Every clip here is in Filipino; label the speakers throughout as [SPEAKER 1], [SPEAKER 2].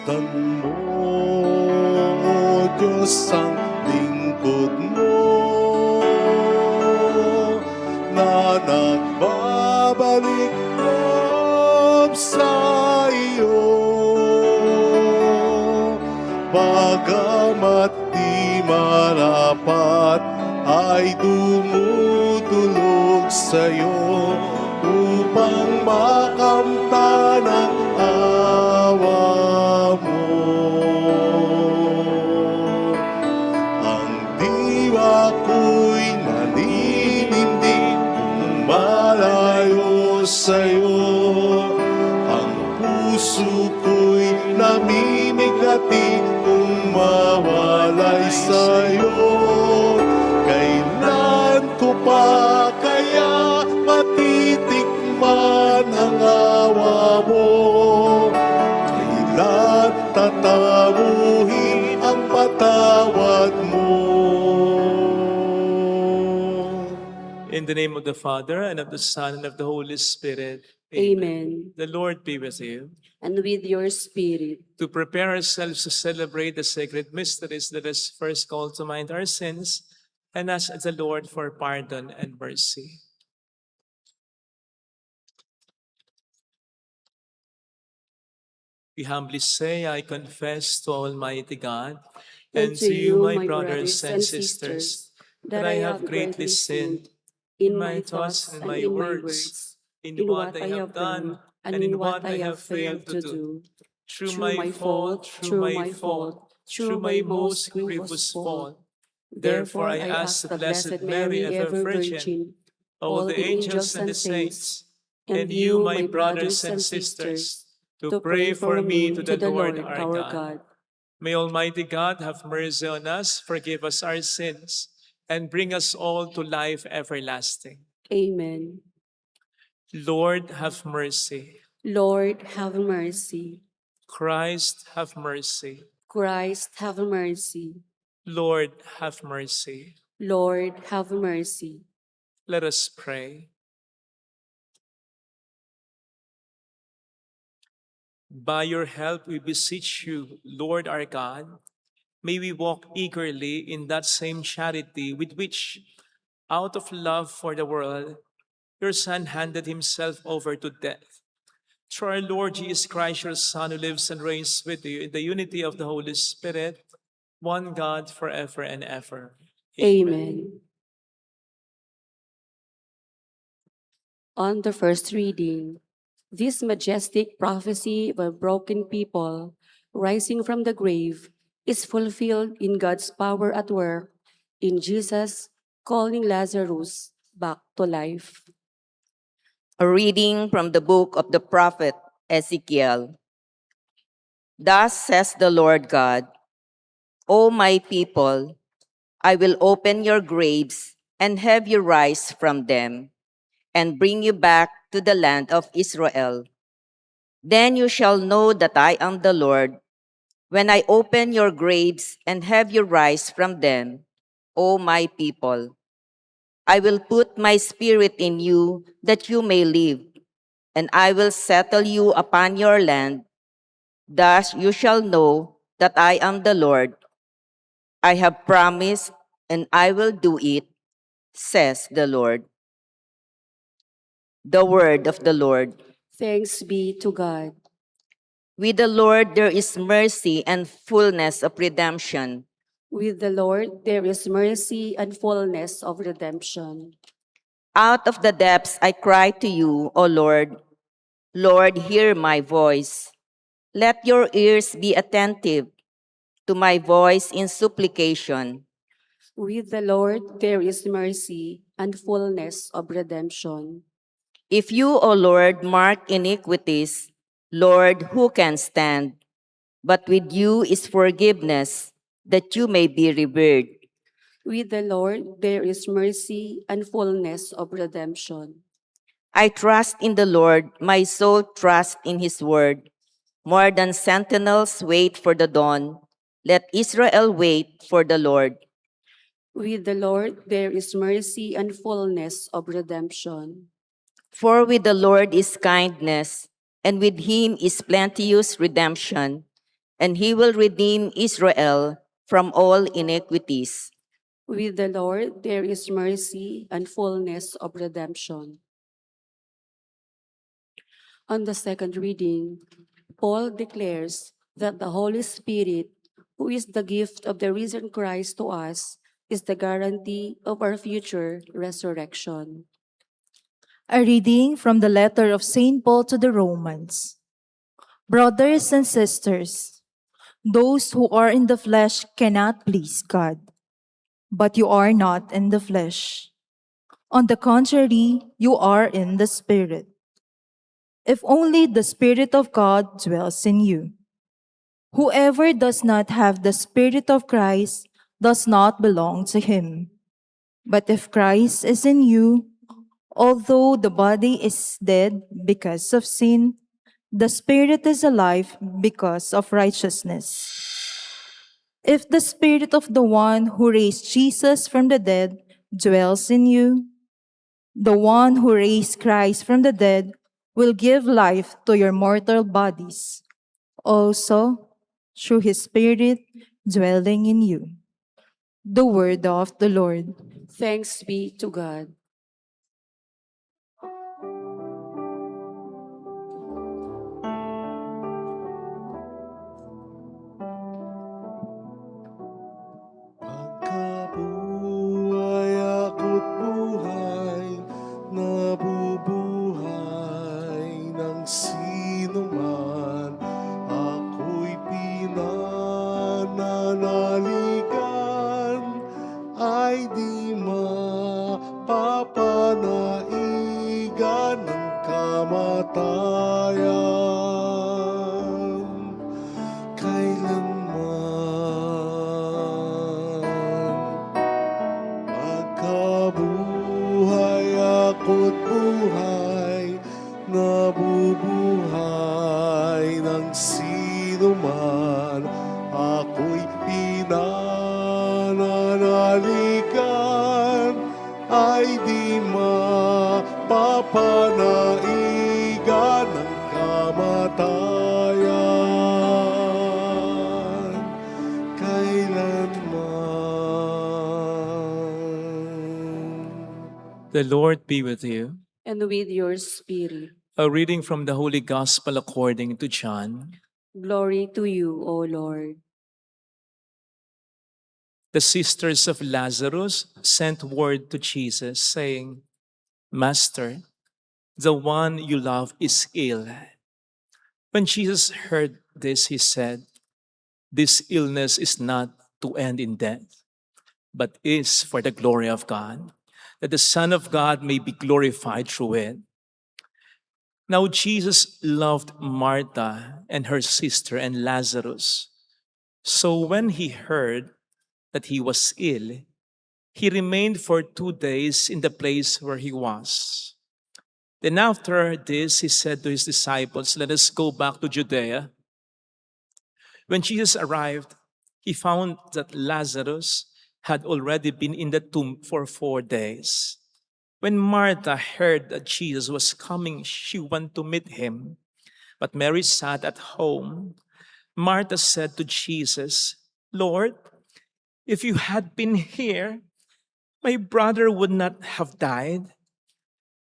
[SPEAKER 1] Masdan mo, O Diyos, ang lingkod mo na nagbabalik loob sa iyo. Bagamat di marapat ay dumudulog sa'yo upang makamtan ang awa mo. Ang diwa ko'y naninindig kung malayo sa'yo. Ang puso ko'y namimigati kung mawalay sa'yo. Kailan ko pa kaya matitikman ang awa mo? Kailan tatamuhin ang patawad mo?
[SPEAKER 2] In the name of the Father, and of the Son, and of the Holy Spirit.
[SPEAKER 3] Amen.
[SPEAKER 2] The Lord be with you.
[SPEAKER 3] And with your spirit.
[SPEAKER 2] To prepare ourselves to celebrate the sacred mysteries, let us first call to mind our sins and ask the Lord for pardon and mercy. We humbly say, I confess to Almighty God and to you, my brothers and sisters, that I have greatly sinned in my thoughts and my words, in what I have done and in what I have failed to do. Through my fault, through my most grievous fault. Therefore I ask the Blessed Mary, ever Virgin, all the angels and the saints, and you, my brothers and sisters, to pray for me to the Lord our God. May Almighty God have mercy on us, forgive us our sins, and bring us all to life everlasting.
[SPEAKER 3] Amen.
[SPEAKER 2] Lord, have mercy.
[SPEAKER 3] Lord, have mercy.
[SPEAKER 2] Christ, have mercy.
[SPEAKER 3] Christ, have mercy.
[SPEAKER 2] Lord, have mercy.
[SPEAKER 3] Lord, have mercy.
[SPEAKER 2] Let us pray. By your help, we beseech you, Lord our God, may we walk eagerly in that same charity with which, out of love for the world, your Son handed himself over to death. Through our Lord Jesus Christ, your Son, who lives and reigns with you in the unity of the Holy Spirit, one God forever and ever.
[SPEAKER 3] Amen. On the first reading, this majestic prophecy of a broken people rising from the grave is fulfilled in God's power at work in Jesus calling Lazarus back to life.
[SPEAKER 4] A reading from the book of the prophet Ezekiel. Thus says the Lord God, O my people, I will open your graves and have you rise from them, and bring you back to the land of Israel. Then you shall know that I am the Lord, when I open your graves and have you rise from them, O my people. I will put my spirit in you that you may live, and I will settle you upon your land. Thus you shall know that I am the Lord. I have promised, and I will do it, says the Lord. The word of the Lord.
[SPEAKER 3] Thanks be to God.
[SPEAKER 4] With the Lord there is mercy and fullness of redemption.
[SPEAKER 3] With the Lord there is mercy and fullness of redemption.
[SPEAKER 4] Out of the depths I cry to you, O Lord. Lord, hear my voice. Let your ears be attentive to my voice in supplication.
[SPEAKER 3] With the Lord there is mercy and fullness of redemption.
[SPEAKER 4] If you, O Lord, mark iniquities, Lord, who can stand? But with you is forgiveness, that you may be revered.
[SPEAKER 3] With the Lord there is mercy and fullness of redemption.
[SPEAKER 4] I trust in the Lord, my soul trusts in his word. More than sentinels wait for the dawn, let Israel wait for the Lord.
[SPEAKER 3] With the Lord there is mercy and fullness of redemption.
[SPEAKER 4] For with the Lord is kindness, and with him is plenteous redemption. and he will redeem Israel from all iniquities.
[SPEAKER 3] With the Lord there is mercy and fullness of redemption. On the second reading, Paul declares that the Holy Spirit, who is the gift of the risen Christ to us, is the guarantee of our future resurrection.
[SPEAKER 5] A reading from the letter of St. Paul to the Romans. Brothers and sisters, those who are in the flesh cannot please God, but you are not in the flesh. On the contrary, you are in the Spirit. If only the Spirit of God dwells in you. Whoever does not have the Spirit of Christ does not belong to him. But if Christ is in you, although the body is dead because of sin, the Spirit is alive because of righteousness. If the Spirit of the one who raised Jesus from the dead dwells in you, the one who raised Christ from the dead will give life to your mortal bodies, also through his Spirit dwelling in you. The word of the Lord.
[SPEAKER 3] Thanks be to God.
[SPEAKER 1] Pagkabuhay ako't buhay, nabubuhay ng sino man. Ako'y pinananaligan, ay di mapapanaigan ng kamatayan. Kailanman magkabuhay ako't buhay, nabubuhay ng sino man. Ako'y pinananaligan, ay di mapapanaigan ng kamatayan. Kailanman.
[SPEAKER 2] The Lord be with you.
[SPEAKER 3] And with your spirit.
[SPEAKER 2] A reading from the Holy Gospel according to John.
[SPEAKER 3] Glory to you, O Lord.
[SPEAKER 2] The sisters of Lazarus sent word to Jesus, saying, Master, the one you love is ill. When Jesus heard this, he said, This illness is not to end in death, but is for the glory of God, that the Son of God may be glorified through it. Now Jesus loved Martha and her sister and Lazarus. So when he heard that he was ill, he remained for 2 days in the place where he was. Then after this, he said to his disciples, Let us go back to Judea. When Jesus arrived, he found that Lazarus had already been in the tomb for 4 days. When Martha heard that Jesus was coming, she went to meet him. But Mary sat at home. Martha said to Jesus, Lord, if you had been here, my brother would not have died.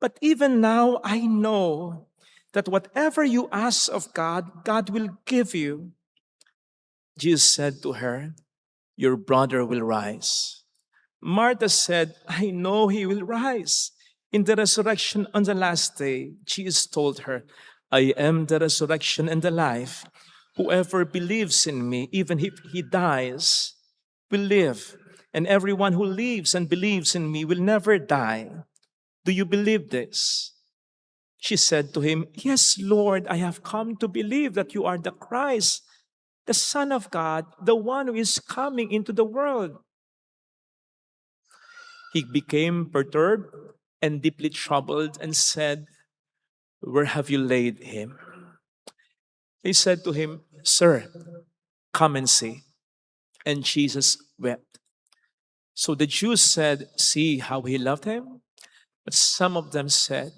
[SPEAKER 2] But even now I know that whatever you ask of God, God will give you. Jesus said to her, Your brother will rise. Martha said, I know he will rise in the resurrection on the last day. Jesus told her, I am the resurrection and the life. Whoever believes in me, even if he dies, will live. And everyone who lives and believes in me will never die. Do you believe this? She said to him, Yes, Lord, I have come to believe that you are the Christ, the Son of God, the one who is coming into the world. He became perturbed and deeply troubled and said, Where have you laid him? They said to him, Sir, come and see. And Jesus wept. So the Jews said, See how he loved him? But some of them said,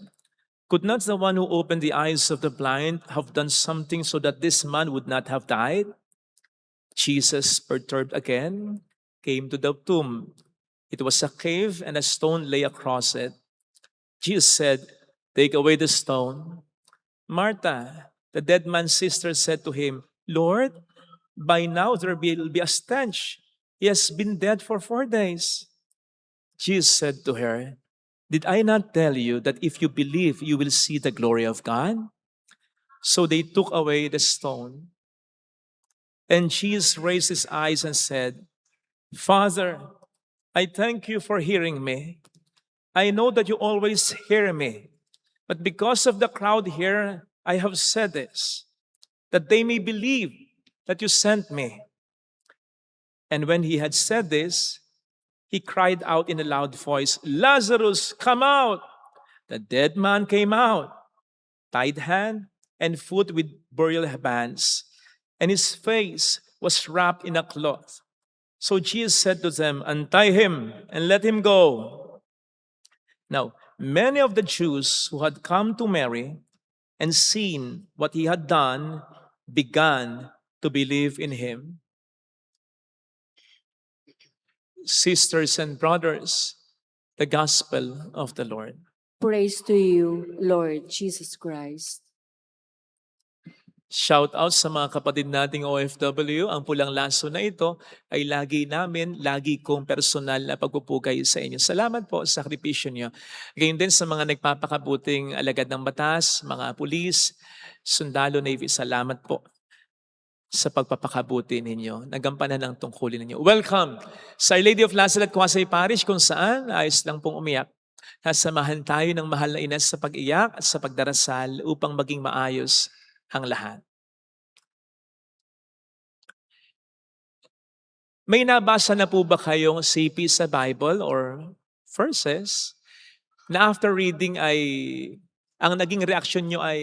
[SPEAKER 2] Could not the one who opened the eyes of the blind have done something so that this man would not have died? Jesus, perturbed again, came to the tomb. It was a cave and a stone lay across it. Jesus said, "Take away the stone." Martha, the dead man's sister, said to him, "Lord, by now there will be a stench. He has been dead for 4 days." Jesus said to her, "Did I not tell you that if you believe, you will see the glory of God?" So they took away the stone. And Jesus raised his eyes and said, "Father, I thank you for hearing me. I know that you always hear me, but because of the crowd here, I have said this, that they may believe that you sent me." And when he had said this, he cried out in a loud voice, "Lazarus, come out!" The dead man came out, tied hand and foot with burial bands, and his face was wrapped in a cloth. So Jesus said to them, "Untie him and let him go." Now, many of the Jews who had come to Mary and seen what he had done began to believe in him. Sisters and brothers, the gospel of the Lord.
[SPEAKER 3] Praise to you, Lord Jesus Christ.
[SPEAKER 2] Shout out sa mga kapatid nating OFW. Ang pulang laso na ito ay lagi kong personal na pagpupugay sa inyo. Salamat po sa sakripisyo niyo. Gayon din sa mga nagpapakabuting alagad ng batas, mga pulis, sundalo, Navy, salamat po sa pagpapakabuti ninyo. Nagampanan ang tungkulin ninyo. Welcome sa Our Lady of Lazaret, Quasay Parish, kung saan ayos lang pong umiyak. Nasamahan tayo ng mahal na ina sa pag-iyak at sa pagdarasal upang maging maayos ang lahat. May nabasa na po ba kayong CP sa Bible or verses na after reading ay ang naging reaksyon nyo ay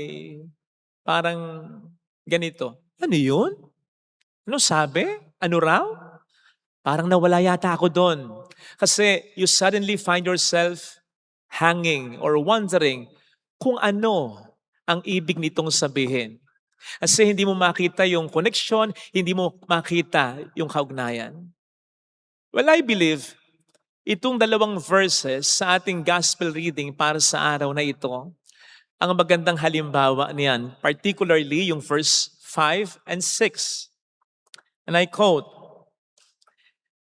[SPEAKER 2] parang ganito? Ano yun? Ano sabi? Ano raw? Parang nawala yata ako doon. Kasi you suddenly find yourself hanging or wondering kung ano ang ibig nitong sabihin. Kasi hindi mo makita yung connection, hindi mo makita yung kaugnayan. Well, I believe itong dalawang verses sa ating gospel reading para sa araw na ito, ang magandang halimbawa niyan, particularly yung verse 5 and 6. And I quote,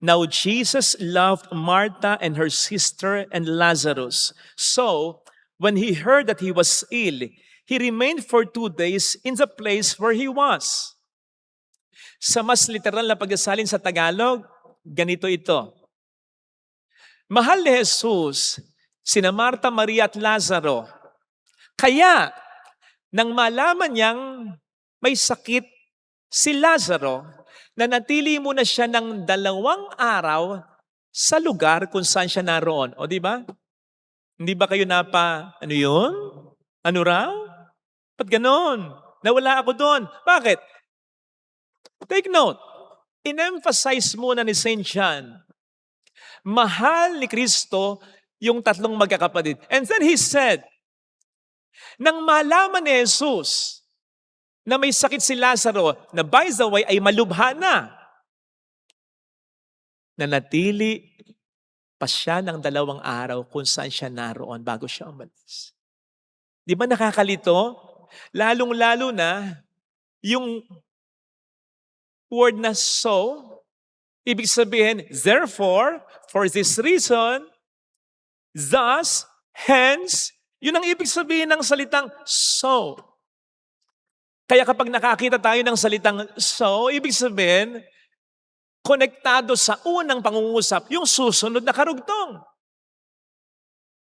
[SPEAKER 2] "Now Jesus loved Martha and her sister and Lazarus. So, when he heard that he was ill, he remained for 2 days in the place where he was." Sa mas literal na pagsasalin sa Tagalog, ganito ito. Mahal ni Jesus, sina Marta, Maria at Lazaro. Kaya, nang malaman niyang may sakit si Lazaro, nanatili muna siya ng 2 araw sa lugar kung saan siya naroon. O di ba? Hindi ba kayo ano yun? Ano raw? Ba't ganon? Nawala ako doon. Bakit? Take note. In-emphasize muna ni St. John, mahal ni Kristo yung 3 magkakapatid. And then he said, nang malaman ni Jesus na may sakit si Lazaro, na by the way ay malubha na, nanatili pa siya ng 2 araw kung saan siya naroon bago siya umalis. Di ba nakakalito? Lalong-lalo na yung word na so, ibig sabihin, therefore, for this reason, thus, hence, yun ang ibig sabihin ng salitang so. Kaya kapag nakakita tayo ng salitang so, ibig sabihin, konektado sa unang pangungusap, yung susunod na karugtong.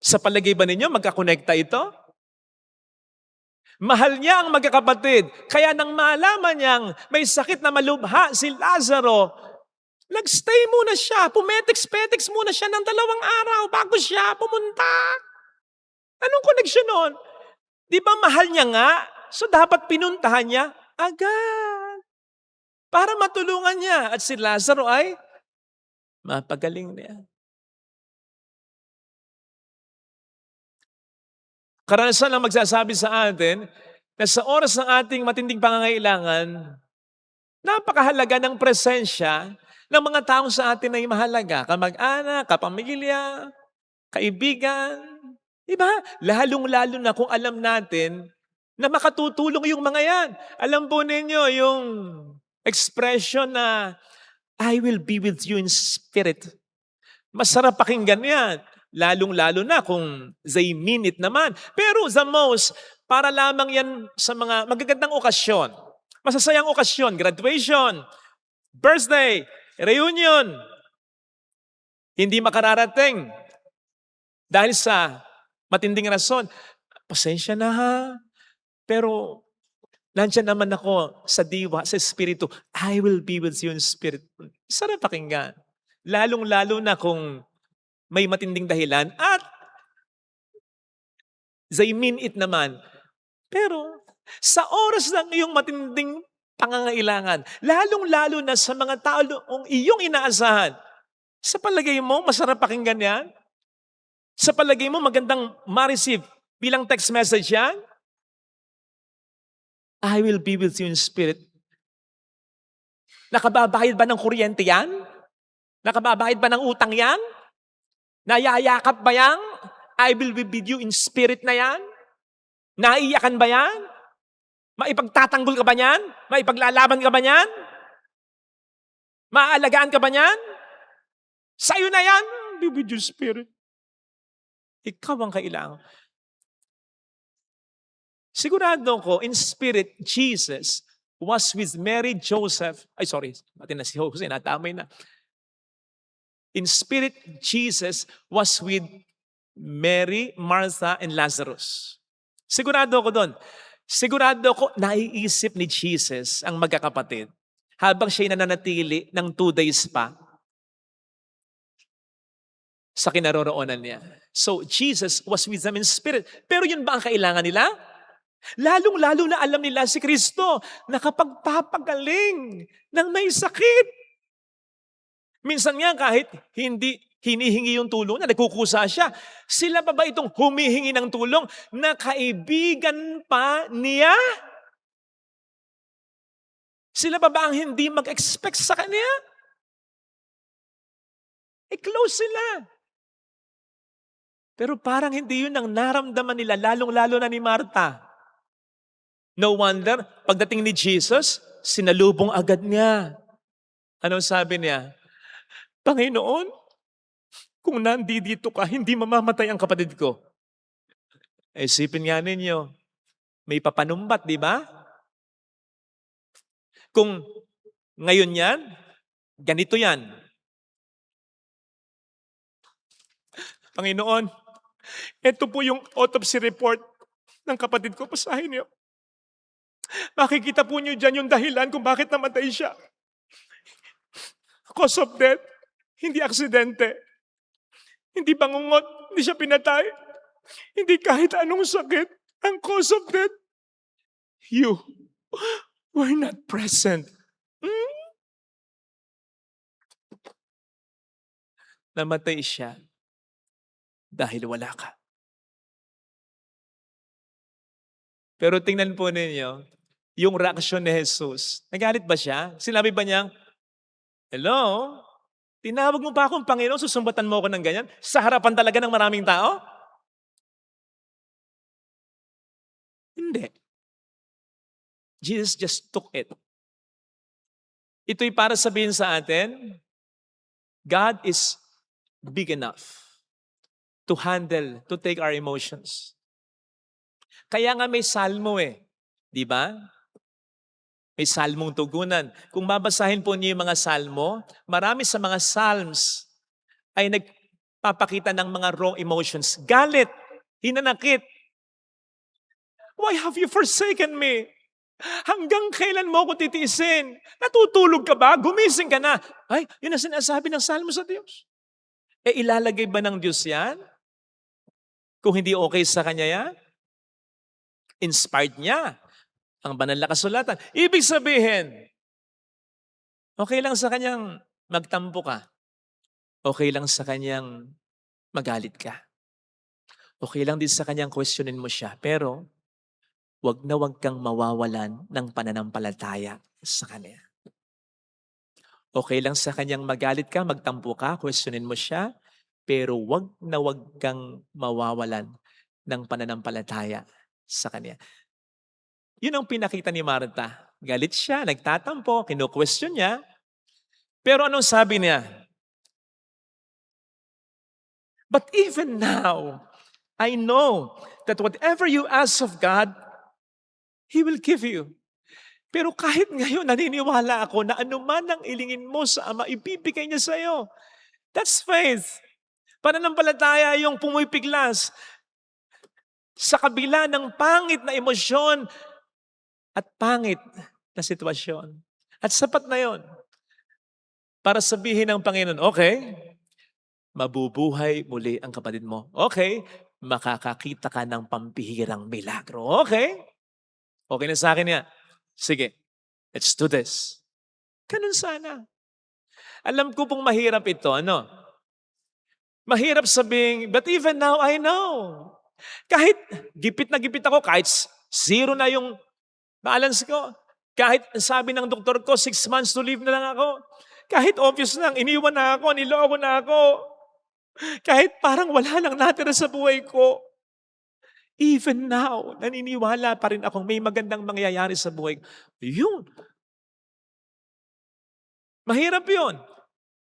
[SPEAKER 2] Sa palagay ba ninyo, magkakonekta ito? Mahal niya ang magkakapatid. Kaya nang malaman niyang may sakit na malubha si Lazaro, nagstay muna siya, pumetex-petex muna siya ng 2 araw bago siya pumunta. Anong connection nun? Di ba mahal niya nga? So dapat pinuntahan niya agad. Para matulungan niya. At si Lazaro ay mapagaling niya. Karanasan lang magsasabi sa atin na sa oras ng ating matinding pangangailangan, Napakahalaga ng presensya ng mga taong sa atin ay mahalaga. Kamag-anak, kapamilya, kaibigan. Diba? Lalong-lalo na kung alam natin na makatutulong yung mga yan. Alam po ninyo yung expression na I will be with you in spirit. Masarap pakinggan yan. Lalong-lalo na kung they mean it naman. Pero the most, para lamang yan sa mga magagandang okasyon. Masasayang okasyon, graduation, birthday, reunion. Hindi makararating dahil sa matinding rason. Pasensya na ha. Pero nandiyan naman ako sa diwa, sa espiritu. I will be with you in spirit. Sarap pakinggan. Lalong-lalo na kung may matinding dahilan at they mean it naman. Pero sa oras ng iyong matinding pangangailangan, lalong-lalo na sa mga tao iyong inaasahan, sa palagay mo, masarap pakinggan yan? Sa palagay mo, magandang ma-receive bilang text message yan? I will be with you in spirit. Nakababayad ba ng kuryente yan? Nakababayad ba ng utang yan? Nayayakap ba yan? I will be with you in spirit na yan? Naiyakan ba yan? Maipagtatanggol ka ba yan? Maipaglalaban ka ba yan? Maaalagaan ka ba yan? Sa'yo na yan? Be with you in spirit. Ikaw ang kailangan. Sigurado ko, in spirit, Jesus was with Mary, Joseph. Pati na si Jose, natamay na. In spirit, Jesus was with Mary, Martha, and Lazarus. Sigurado ko doon. Sigurado ko, naiisip ni Jesus ang magkakapatid habang siya'y nananatili ng 2 days pa sa kinaroroonan niya. So, Jesus was with them in spirit. Pero yun ba ang kailangan nila? Lalong-lalo na alam nila si Kristo na kapag papagaling ng may sakit. Minsan nga kahit hindi hinihingi yung tulong na nagkukusa siya, sila pa ba itong humihingi ng tulong na kaibigan pa niya? Sila pa ba ang hindi mag-expect sa kanya? Close sila. Pero parang hindi yun ang naramdaman nila, lalong-lalo na ni Martha. No wonder, pagdating ni Jesus, sinalubong agad niya. Anong sabi niya? Panginoon, kung nandito ka, hindi mamamatay ang kapatid ko. Isipin nga ninyo, may papanumbat, di ba? Kung ngayon yan, ganito yan. Panginoon, ito po yung autopsy report ng kapatid ko. Basahin niyo. Makikita po niyo dyan yung dahilan kung bakit namatay siya. Cause of death, hindi aksidente. Hindi bangungot, hindi siya pinatay. Hindi kahit anong sakit ang cause of death. You were not present. Namatay siya dahil wala ka. Pero tingnan po ninyo, yung reaksyon ni Jesus. Nagalit ba siya? Sinabi ba niya, hello? Tinawag mo pa akong Panginoon, susumbatan mo ako ng ganyan? Sa harapan talaga ng maraming tao? Hindi. Jesus just took it. Ito'y para sabihin sa atin, God is big enough to handle, to take our emotions. Kaya nga may salmo di ba? May salmong tugunan. Kung babasahin po niyo yung mga salmo, marami sa mga psalms ay nagpapakita ng mga wrong emotions. Galit, hinanakit. Why have you forsaken me? Hanggang kailan mo ako titiisin? Natutulog ka ba? Gumising ka na. Ay, yun ang sinasabi ng salmo sa Diyos. Ilalagay ba ng Diyos yan? Kung hindi okay sa Kanya yan? Inspired niya ang banal na kasulatan. Ibig sabihin, okay lang sa Kanyang magtampo ka. Okay lang sa Kanyang magalit ka. Okay lang din sa Kanyang questionin mo siya. Pero, wag na wag kang mawawalan ng pananampalataya sa Kanya. Okay lang sa kanyang magalit ka, magtampo ka, questionin mo siya, pero wag na wag kang mawawalan ng pananampalataya sa kanya. Yun ang pinakita ni Martha. Galit siya, nagtatampo, kino-question niya. Pero anong sabi niya? But even now, I know that whatever you ask of God, He will give you. Pero kahit ngayon, naniniwala ako na anuman ang ilingin mo sa Ama, ibibigay niya sa iyo. That's faith. Pananampalataya yung pumipiglas sa kabila ng pangit na emosyon at pangit na sitwasyon. At sapat na yon para sabihin ng Panginoon, okay, mabubuhay muli ang kapatid mo. Okay, makakakita ka ng pampihirang milagro. Okay, okay na sa akin yan. Sige, let's do this. Ganun sana. Alam ko pong mahirap ito, ano? Mahirap sabihin, but even now I know. Kahit gipit na gipit ako, kahit zero na yung balance ko, kahit sabi ng doktor ko, 6 months to live na lang ako, kahit obvious lang, iniwan na ako, niloko na ako, kahit parang wala lang natira sa buhay ko, even now, naniniwala pa rin akong may magandang mangyayari sa buhay. Yun. Mahirap yun.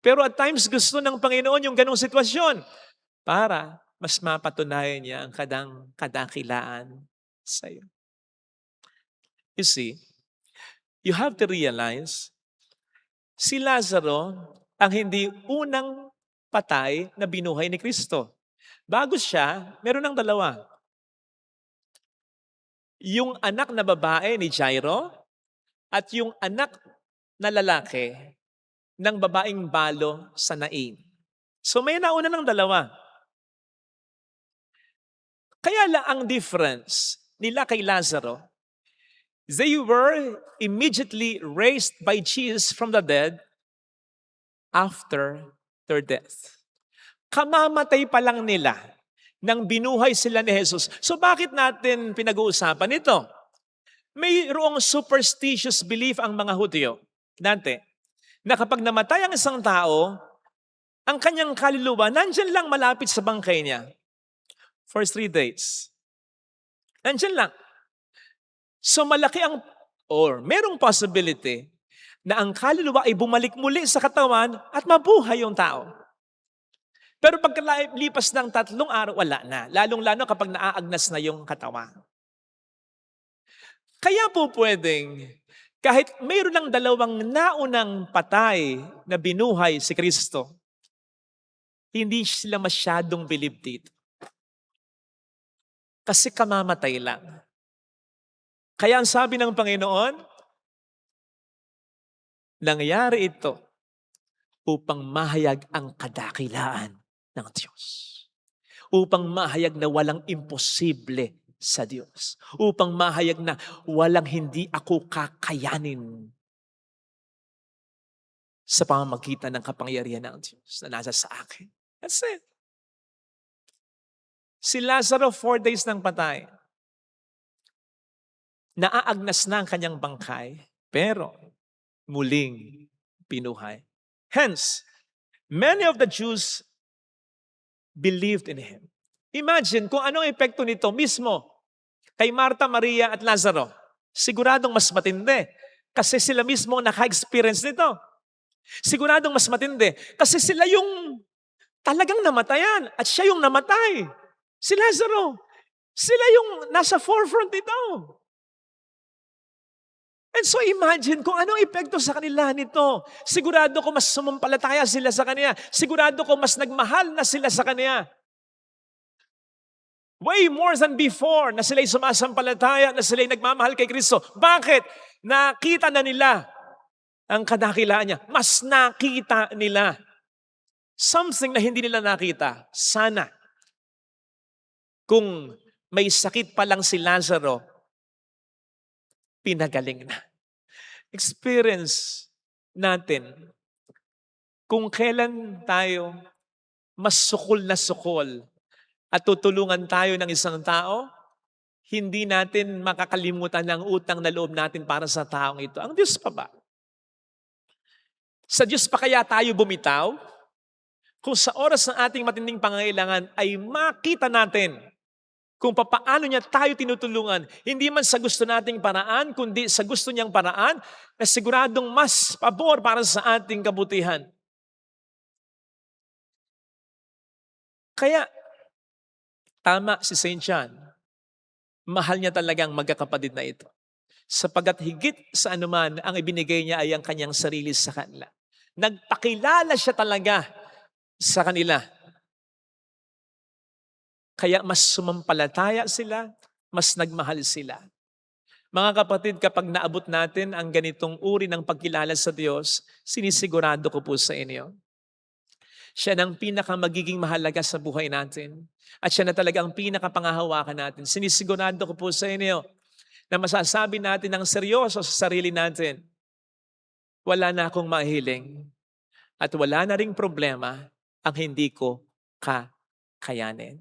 [SPEAKER 2] Pero at times gusto ng Panginoon yung ganong sitwasyon para mas mapatunayan niya ang kadakilaan sa iyo. You see, you have to realize, si Lazaro ang hindi unang patay na binuhay ni Kristo. Bago siya, meron ng dalawa. Yung anak na babae ni Jairo at yung anak na lalaki ng babaeng balo sa Nain. So may nauna ng dalawa. Kaya lang ang difference nila kay Lazaro, they were immediately raised by Jesus from the dead after their death. Kamamatay pa lang nila nang binuhay sila ni Jesus. So bakit natin pinag-uusapan ito? Mayroong superstitious belief ang mga Hudyo dati na kapag namatay ang isang tao, ang kanyang kaluluwa nandyan lang malapit sa bangkay niya for 3 days. Nandyan lang. So malaki merong possibility na ang kaluluwa ay bumalik muli sa katawan at mabuhay yung tao. Pero pagkalipas ng 3 araw, wala na. Lalong-lalo kapag naaagnas na yung katawan. Kaya po pwedeng, kahit mayroon ng 2 naunang patay na binuhay si Kristo, hindi sila masyadong believe dito. Kasi kamamatay lang. Kaya ang sabi ng Panginoon, nangyari ito upang mahayag ang kadakilaan ng Diyos. Upang mahayag na walang imposible sa Diyos. Upang mahayag na walang hindi ako kakayanin sa pamamagitan ng kapangyarihan ng Diyos na nasa sa akin. That's it. Si Lazaro, 4 days nang patay. Naaagnas na ang kanyang bangkay, pero muling pinuhay. Hence, many of the Jews believed in Him. Imagine kung anong epekto nito mismo kay Marta, Maria at Lazaro. Siguradong mas matindi kasi sila mismo naka-experience nito. Siguradong mas matindi kasi sila yung talagang namatayan at siya yung namatay. Si Lazaro, sila yung nasa forefront nito. And so imagine kung anong epekto sa kanila nito. Sigurado ko mas sumampalataya sila sa Kanya. Sigurado ko mas nagmahal na sila sa Kanya. Way more than before na sila'y sumasampalataya, na sila'y nagmamahal kay Kristo. Bakit? Nakita na nila ang kadakilaan niya. Mas nakita nila. Something na hindi nila nakita. Sana. Kung may sakit pa lang si Lazaro, pinagaling na. Experience natin kung kailan tayo mas sukol na sukol at tutulungan tayo ng isang tao, hindi natin makakalimutan ang utang na loob natin para sa taong ito. Ang Diyos pa ba? Sa Diyos pa kaya tayo bumitaw? Kung sa oras ng ating matinding pangangailangan ay makita natin kung papaano niya tayo tinutulungan, hindi man sa gusto nating paraan, kundi sa gusto niyang paraan na siguradong mas pabor para sa ating kabutihan. Kaya, tama si St. John. Mahal niya talagang magkakapatid na ito. Sapagat higit sa anuman, ang ibinigay niya ay ang kanyang sarili sa kanila. Nagpakilala siya talaga sa kanila. Kaya mas sumampalataya sila, mas nagmahal sila. Mga kapatid, kapag naabot natin ang ganitong uri ng pagkilala sa Diyos, sinisigurado ko po sa inyo, siya ang pinakamagiging mahalaga sa buhay natin. At siya na talaga ang pinakapangahawakan natin. Sinisigurado ko po sa inyo na masasabi natin ng seryoso sa sarili natin, wala na akong mahiling at wala na ring problema ang hindi ko kakayanin.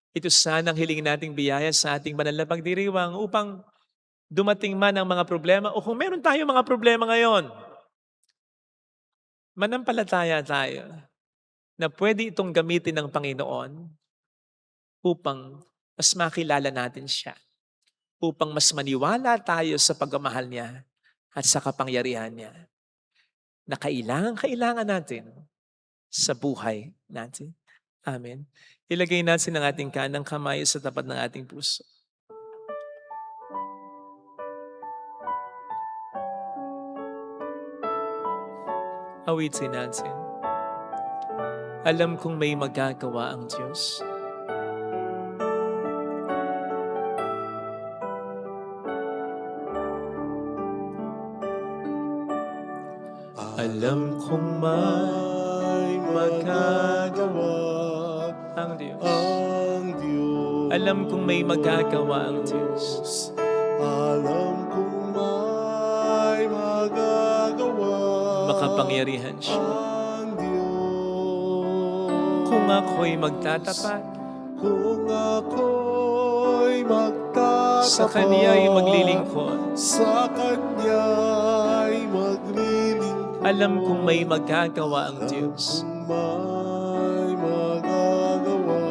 [SPEAKER 2] Ito sana ang hiling nating biyaya sa ating banal na pagdiriwang upang dumating man ang mga problema o kung meron tayo mga problema ngayon, manampalataya tayo na pwede itong gamitin ng Panginoon upang mas makilala natin siya, upang mas maniwala tayo sa pagmamahal niya at sa kapangyarihan niya na kailangan natin sa buhay natin. Amen. Ilagay natin ang ating kanang kamay sa tapat ng ating puso. Awitin natin. Alam kong may magagawa ang Diyos. Alam kong may magagawa ang Diyos.
[SPEAKER 1] ang Diyos.
[SPEAKER 2] Alam kong may magagawa ang Diyos.
[SPEAKER 1] Alam kong may magagawa
[SPEAKER 2] Makapangyarihan siya.
[SPEAKER 1] ang Diyos.
[SPEAKER 2] Kung ako'y magtatapat,
[SPEAKER 1] Kung ako'y magtatapat
[SPEAKER 2] sa Kaniya'y maglilingkod.
[SPEAKER 1] sa Kanya'y maglilingkod.
[SPEAKER 2] Alam kong may magagawa ang Diyos.
[SPEAKER 1] Kung may magagawa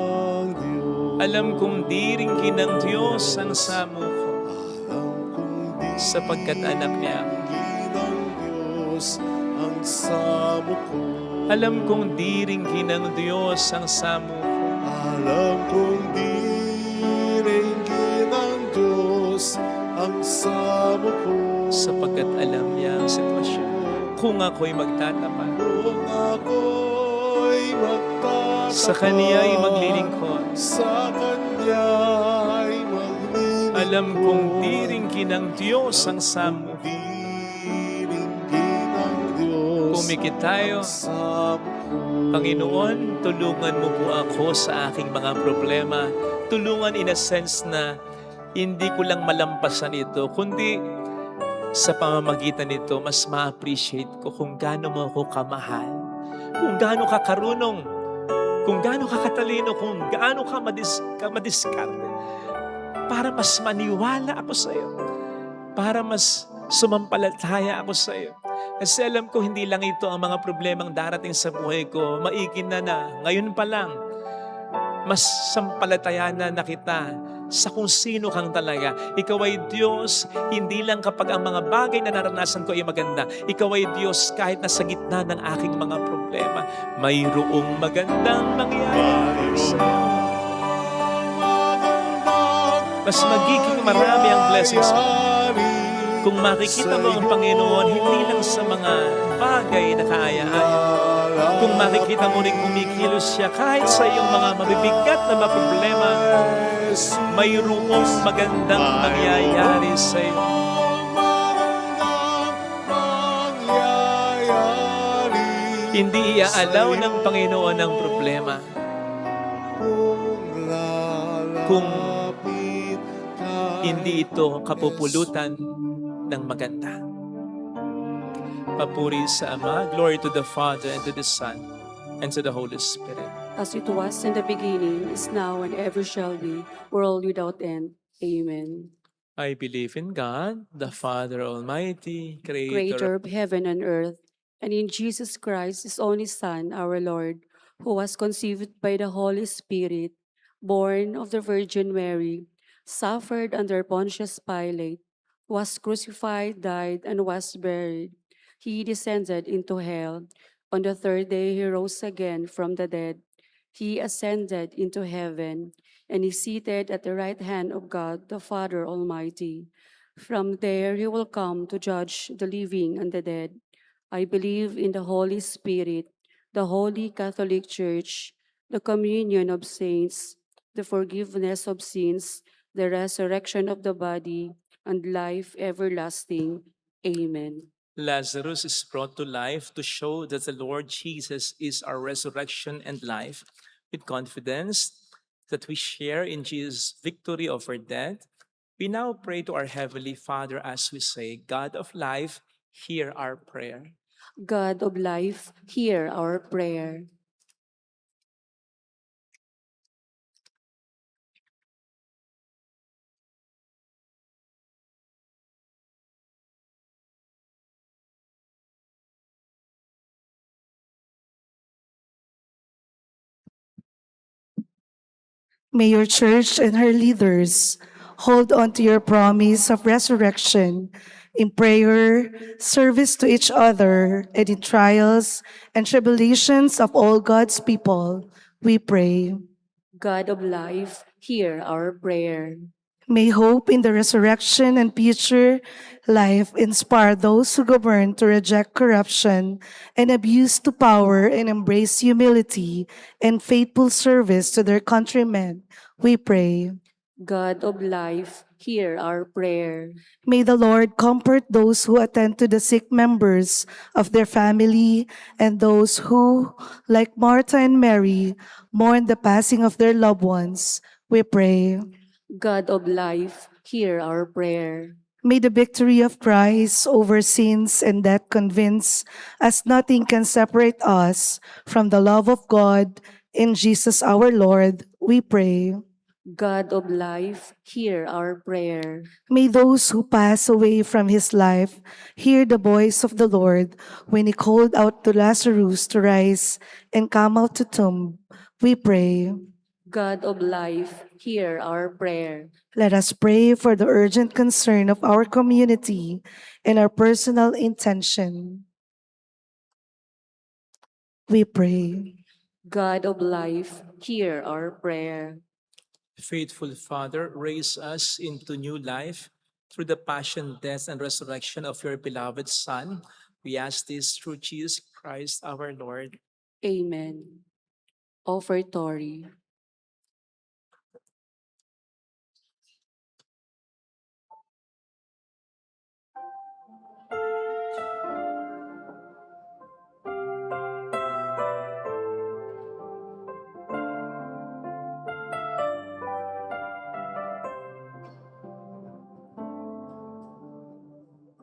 [SPEAKER 1] ang Diyos.
[SPEAKER 2] Alam kong diringkin ng Diyos ang samo ko,
[SPEAKER 1] Alam kong di
[SPEAKER 2] sapagkat anak niya ako.
[SPEAKER 1] ng Diyos ang samo ko.
[SPEAKER 2] Alam kong diringkin ng Diyos ang samo ko,
[SPEAKER 1] Alam kong diringgin ng Diyos ang samo ko.
[SPEAKER 2] sapagkat alam niya ang sitwasyon. Kung ako'y magtatapat,
[SPEAKER 1] Kung ako'y magtatapat
[SPEAKER 2] sa Kaniya'y maglilingkod.
[SPEAKER 1] sa Kanya'y maglilingkod.
[SPEAKER 2] Alam kong diringkin ng Diyos ang samo ko.
[SPEAKER 1] Diringgin ng Diyos
[SPEAKER 2] Pumikit tayo.
[SPEAKER 1] ang samo ko.
[SPEAKER 2] Panginoon, tulungan mo po ako sa aking mga problema. Tulungan in a sense na hindi ko lang malampasan ito, kundi sa pamamagitan nito, mas ma-appreciate ko kung gaano mo ako kamahal, kung gaano ka karunong, kung gaano ka katalino, kung gaano ka madiskarte, para mas maniwala ako sa iyo, para mas sumampalataya ako sa iyo. Kasi alam ko hindi lang ito ang mga problemang darating sa buhay ko. Maigin na ngayon pa lang, mas sampalatayanan na kita sa kung sino kang talaga. Ikaw ay Diyos, hindi lang kapag ang mga bagay na naranasan ko ay maganda. Ikaw ay Diyos kahit nasa gitna ng aking mga problema. Mayroong magandang mangyayari sa'yo. Mas magiging marami ang blessings mo kung makikita mo ang Panginoon hindi lang sa mga bagay na kaaya-aya. Kung makikita mo rin kumikilos siya kahit sa iyong mga mabibigat na mga problema, mayroong magandang mangyayari sa iyo. Hindi iaalaw ng Panginoon ang problema kung hindi ito kapupulutan ng maganda. Papuri sa Ama, glory to the Father, and to the Son, and to the Holy Spirit.
[SPEAKER 3] As it was in the beginning, is now, and ever shall be, world without end. Amen.
[SPEAKER 2] I believe in God, the Father Almighty, creator.
[SPEAKER 3] Creator of heaven and earth, and in Jesus Christ, his only Son, our Lord, who was conceived by the Holy Spirit, born of the Virgin Mary, suffered under Pontius Pilate, was crucified, died, and was buried. He descended into hell. On the third day, he rose again from the dead. He ascended into heaven, and is seated at the right hand of God, the Father Almighty. From there he will come to judge the living and the dead. I believe in the Holy Spirit, the Holy Catholic Church, the communion of saints, the forgiveness of sins, the resurrection of the body, and life everlasting. Amen.
[SPEAKER 2] Lazarus is brought to life to show that the Lord Jesus is our resurrection and life. With confidence that we share in Jesus' victory over death, we now pray to our Heavenly Father as we say, God of life, hear our prayer.
[SPEAKER 3] God of life, hear our prayer.
[SPEAKER 6] May your church and her leaders hold on to your promise of resurrection in prayer, service to each other, and in trials and tribulations of all God's people. We pray.
[SPEAKER 3] God of life, hear our prayer.
[SPEAKER 6] May hope in the resurrection and future life inspire those who govern to reject corruption and abuse to power and embrace humility and faithful service to their countrymen. We pray.
[SPEAKER 3] God of life, hear our prayer.
[SPEAKER 6] May the Lord comfort those who attend to the sick members of their family and those who, like Martha and Mary, mourn the passing of their loved ones. We pray.
[SPEAKER 3] God of life, hear our prayer.
[SPEAKER 6] May the victory of Christ over sins and death convince us nothing can separate us from the love of God in Jesus our Lord. We pray.
[SPEAKER 3] God of life, hear our prayer.
[SPEAKER 6] May those who pass away from his life hear the voice of the Lord when he called out to Lazarus to rise and come out to tomb. We pray.
[SPEAKER 3] God of life, hear our prayer.
[SPEAKER 6] Let us pray for the urgent concern of our community and our personal intention. We pray.
[SPEAKER 3] God of life, hear our prayer.
[SPEAKER 2] Faithful Father, raise us into new life through the passion, death, and resurrection of your beloved Son. We ask this through Jesus Christ our Lord.
[SPEAKER 3] Amen. Offertory.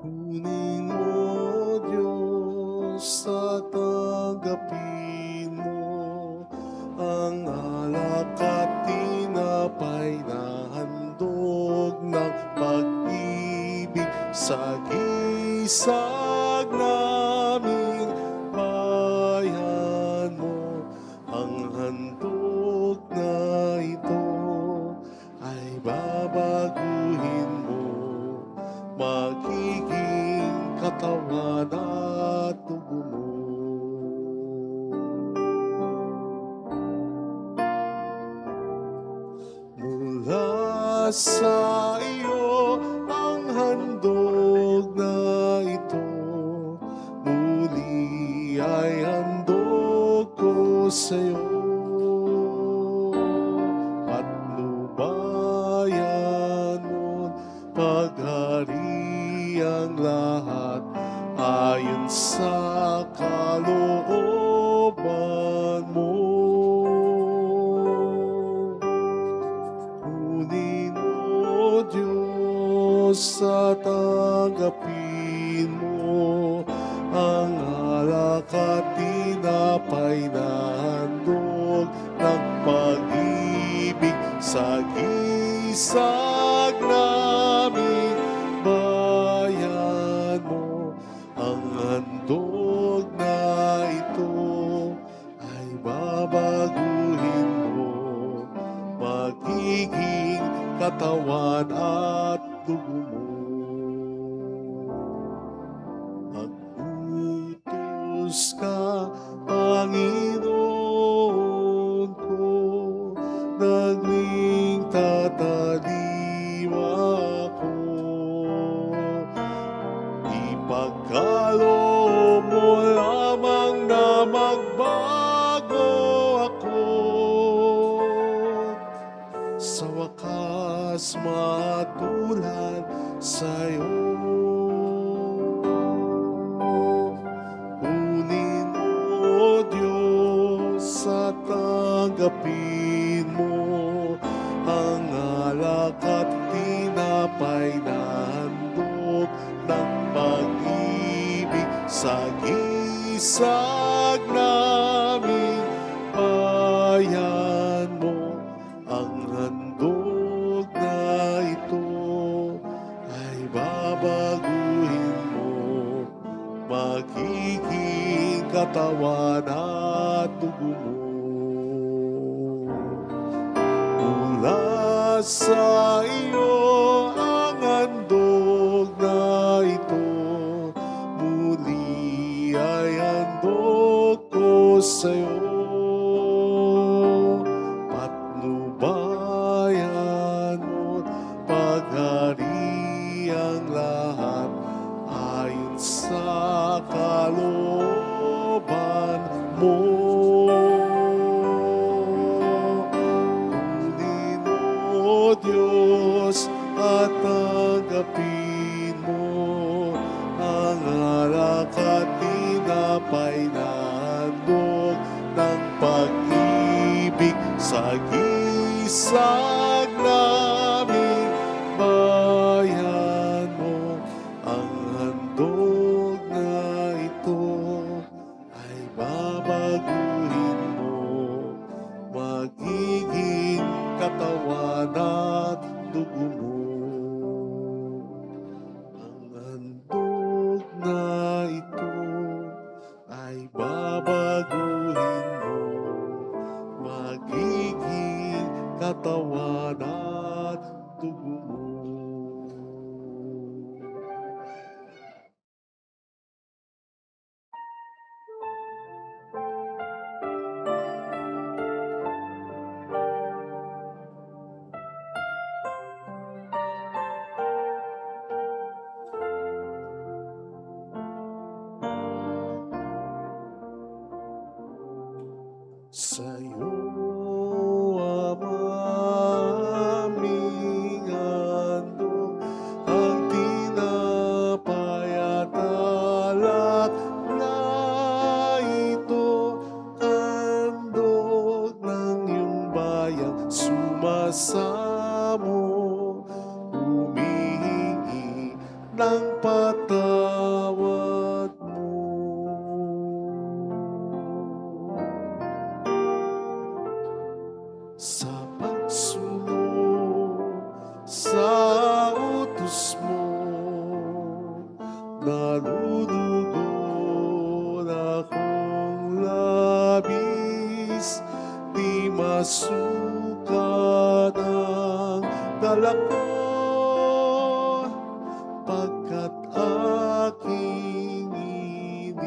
[SPEAKER 1] Kunin mo, Diyos, at tanggapin mo ang alak at tinapay na handog ng pag-ibig sa gisag naming bayan mo. Ang handog na ito ay babaguhin mo, magiging katawan at dugo mo. Mula sa iyo ang handog na ito, muli ay handog ko sa iyo. Patnubayan mo paghariang lahat ayon sa kalooban mo. Kunin mo, Diyos, at tanggapin mo ang alak at tinapay na handog ng pag-ibig sa gisag namin handog na ito ay babaguhin mo, magiging katawan at dugo mo. Mag-utos ka, Panginoon ko, naging tataliw ako. Ipagkaloob mo lamang na magbago ako. Sa wakas matulad sa'yo. Kunin mo, Diyos, at tanggapin mo ang alak at tinapay na handog ng pag-ibig sa gisag naming bayan mo. Ang handog na ito ay babaguhin mo, magiging katawan at dugo mo. Mula sa iyo ang handog na ito, muli ay handog ko sa'yo. Patnubayan mo't paghariang lahat ayon sa kalooban mo. Kunin mo, Diyos, at tanggapin mo ang alak at tinapay na handog ng pag-ibig sa gisag naming bayan mo. Ang handog na ito ay babaguhin mo, magiging katawan at dugo mo. Ang handog na ito ay babaguhin mo, magiging katawan at dugo mo. Sa'yo, Ama, aming handog ang tinapay at alak na ito, handog ng iyong bayang sumasamo, humihingi ng patawad mo. Sa pagsunod sa utos mo, narudugod akong labis, di masukat ang dala ko, pagkat aking inibig.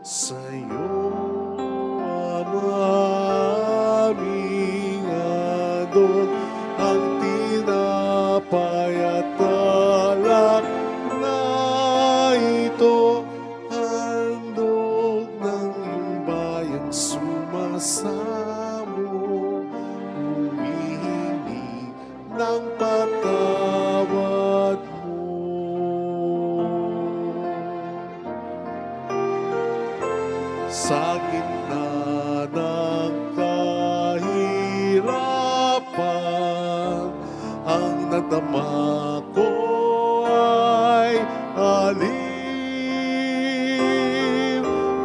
[SPEAKER 1] Sa'yo, aming handog ang tinapay at alak na ito, handog ng iyong bayan sumasamo, humihingi ng patawad mo. Sa gitna ng kahirapan, ang nadama ko ay aliw,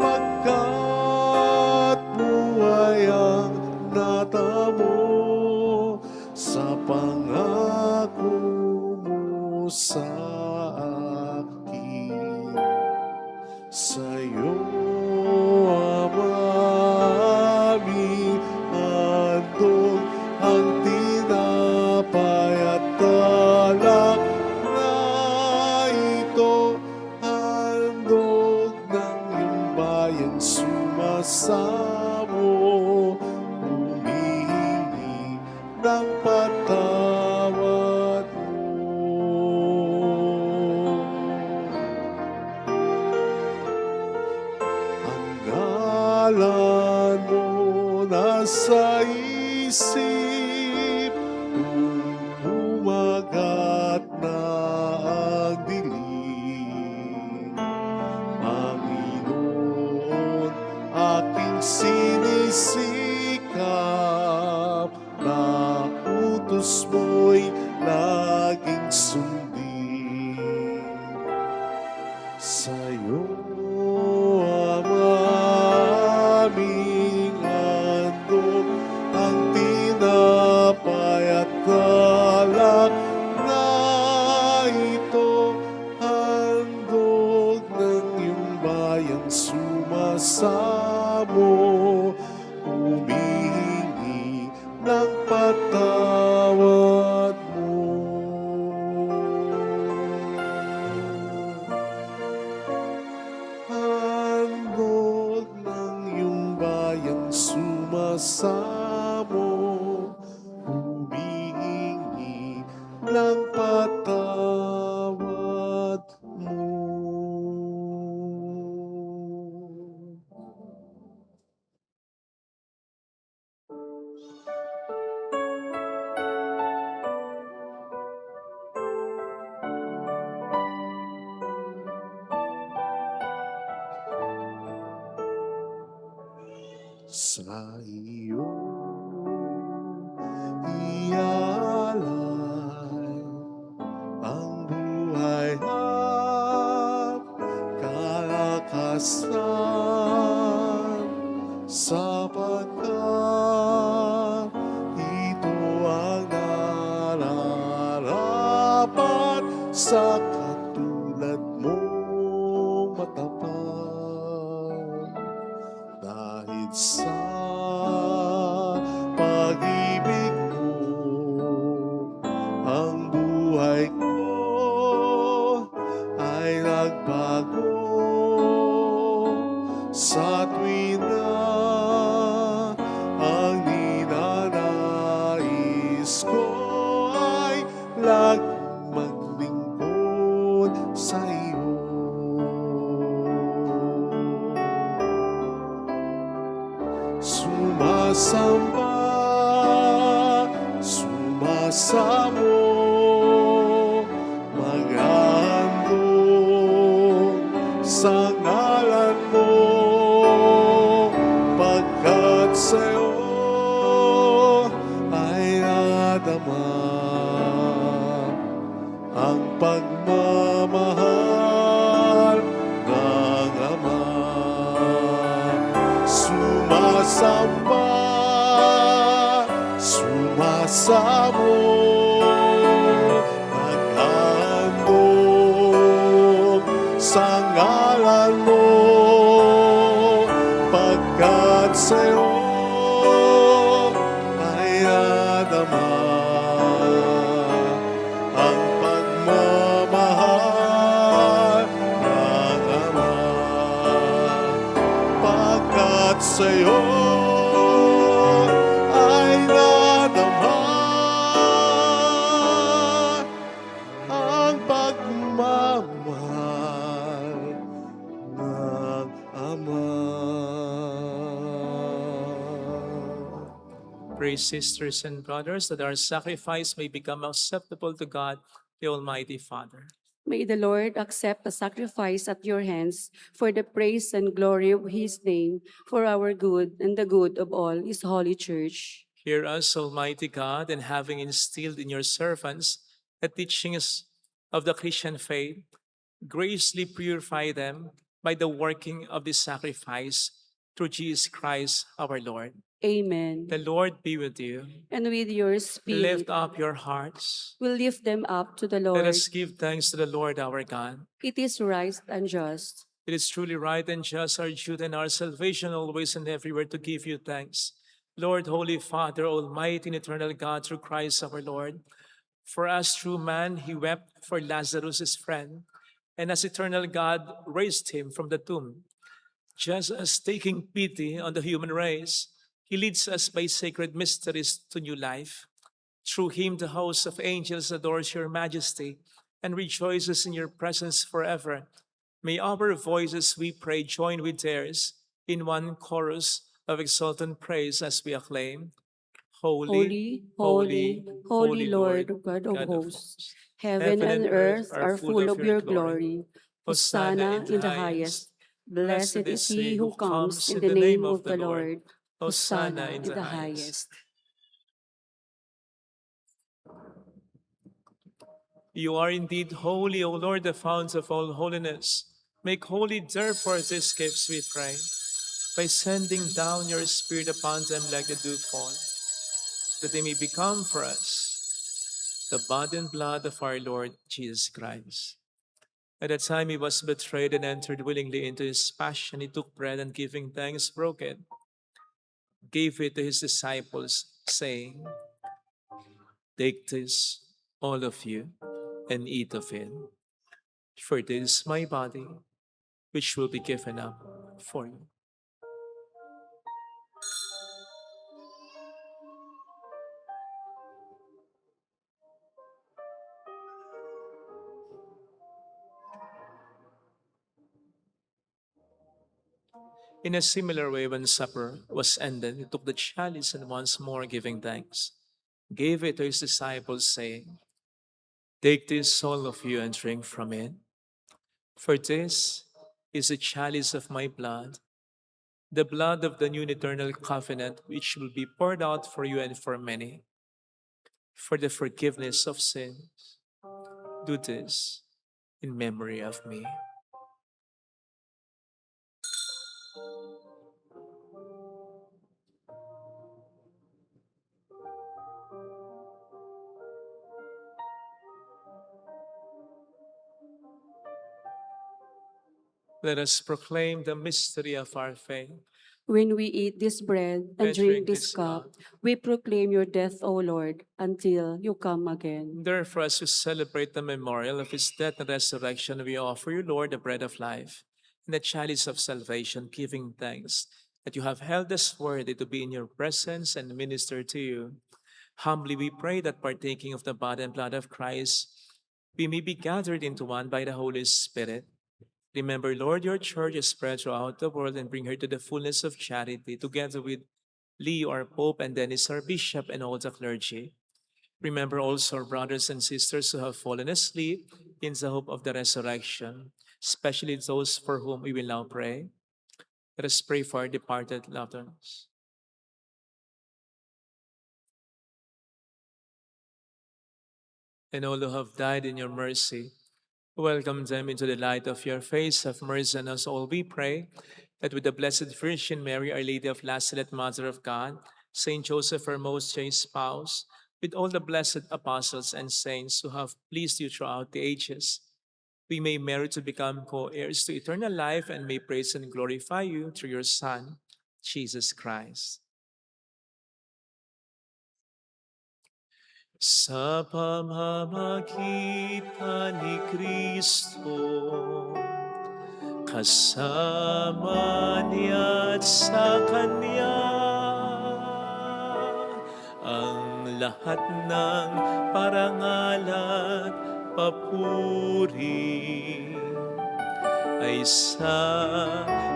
[SPEAKER 1] pagkat buhay ang natamo sa pangako mo sa akin. Sa'yo, aming handog ang tinapay at alak na ito, handog ng iyong bayan sumasamo, humihingi ng patawad mo. Ang ngalan mo nasa isip, umagat na ang dilim. Panginoon, aking sinisikap, na utos mo'y laging sundin. Sa'yo, aming handog ang tinapay at alak na ito, handog ng iyong bayan sumasamo, humihingi ng patawad mo. Handog ng iyong bayan sumasamo, humihingi ng patawad mo. Sa iyo ialay ang buhay at kalakasan, sapagkat ito ang nararapat sa katulad mong matapat. Dahil sa pag-ibig mo, ang buhay ko ay nagbago. Sa tuwin na ang ninanais ko ay laging maglingkod sa iyo. Sumasamba, sumasamo, maghandog sa ngalan mo, pagkat sa'yo ay nadama ang pagmamahal ng Ama. Sumasamba, sumasamo, naghandog sa ngalan mo, pagkat sa'yo ay nadama ang pagmamahal ng Ama. Pagkat sa'yo ay nadama ang pagmamahal ng Ama.
[SPEAKER 2] Pray, sisters and brothers, that our sacrifice may become acceptable to God, the Almighty Father.
[SPEAKER 3] May the Lord accept the sacrifice at your hands for the praise and glory of his name, for our good and the good of all his holy church.
[SPEAKER 2] Hear us, Almighty God, and having instilled in your servants the teachings of the Christian faith, graciously purify them by the working of this sacrifice through Jesus Christ our Lord.
[SPEAKER 3] Amen.
[SPEAKER 2] The Lord be with you.
[SPEAKER 3] And with your spirit,
[SPEAKER 2] Lift up your hearts.
[SPEAKER 3] we lift them up to the
[SPEAKER 2] Let
[SPEAKER 3] Lord.
[SPEAKER 2] us give thanks to the Lord our God.
[SPEAKER 3] It is right and just.
[SPEAKER 2] It is truly right and just, our duty and our salvation, always and everywhere to give you thanks. Lord, Holy Father, Almighty and Eternal God, through Christ our Lord. For us, true man, he wept for Lazarus, his friend, and as eternal God raised him from the tomb. Just as taking pity on the human race, he leads us by sacred mysteries to new life. Through him, the host of angels adores your majesty and rejoices in your presence forever. May our voices, we pray, join with theirs in one chorus of exultant praise as we acclaim, Holy,
[SPEAKER 3] Holy, holy, holy Lord, God of hosts. Heaven and earth are full of your glory. Hosanna in the highest. Blessed is he who comes in the name of the Lord. Hosanna in the highest.
[SPEAKER 2] You are indeed holy, O Lord, the fount of all holiness. Make holy, therefore, these gifts, we pray, by sending down your Spirit upon them like the dewfall, that they may become for us the body and blood of our Lord Jesus Christ. At the time he was betrayed and entered willingly into his passion, he took bread and giving thanks, broke it, gave it to his disciples, saying, "Take this, all of you, and eat of it. For this is my body, which will be given up for you." In a similar way, when supper was ended, he took the chalice and once more giving thanks, gave it to his disciples, saying, "Take this, all of you, and drink from it. For this is the chalice of my blood, the blood of the new and eternal covenant, which will be poured out for you and for many, for the forgiveness of sins. Do this in memory of me." Let us proclaim the mystery of our faith.
[SPEAKER 3] When we eat this bread and drink this cup, we proclaim your death, O Lord, until you come again.
[SPEAKER 2] Therefore, as we celebrate the memorial of his death and resurrection, we offer you, Lord, the bread of life and the chalice of salvation, giving thanks that you have held us worthy to be in your presence and minister to you. Humbly we pray that partaking of the body and blood of Christ, we may be gathered into one by the Holy Spirit. Remember, Lord, your church is spread throughout the world and bring her to the fullness of charity, together with Leo, our Pope, and Dennis, our Bishop, and all the clergy. Remember also our brothers and sisters who have fallen asleep in the hope of the resurrection, especially those for whom we will now pray. Let us pray for our departed loved ones. And all who have died in your mercy, welcome them into the light of your face. Have mercy on us all, we pray, that with the Blessed Virgin Mary, Our Lady of Lazaret, Mother of God, Saint Joseph, her most chaste spouse, with all the blessed apostles and saints who have pleased you throughout the ages, we may merit to become co-heirs to eternal life and may praise and glorify you through your Son, Jesus Christ. Sa pamamagitan ni Kristo, kasama niya at sa Kanya, ang lahat ng parangal at papuri ay sa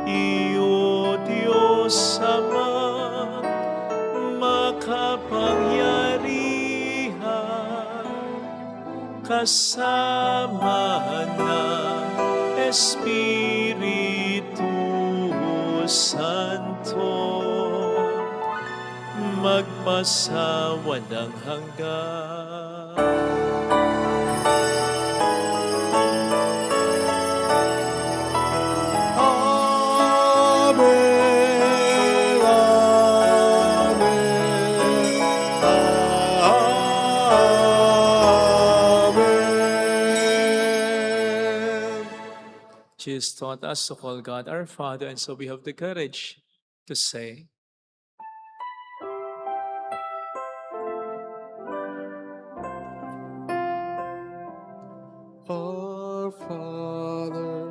[SPEAKER 2] iyo, Diyos Ama, makapangyarihan, kasama ng Espiritu Santo, magpasawalang hanggan.
[SPEAKER 1] Ave,
[SPEAKER 2] Jesus taught us to call God our Father, and so we have the courage to say,
[SPEAKER 1] Our Father,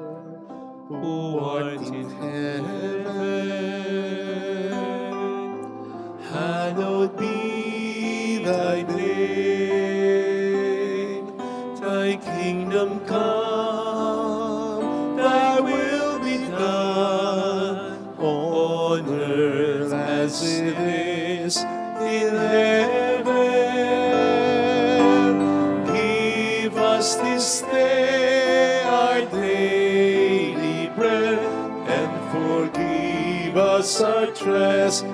[SPEAKER 2] who art in heaven,
[SPEAKER 1] hallowed be thy name. Thy kingdom come, thy will be done, on earth as it is in heaven. Give us this day our daily bread, and forgive us our trespasses,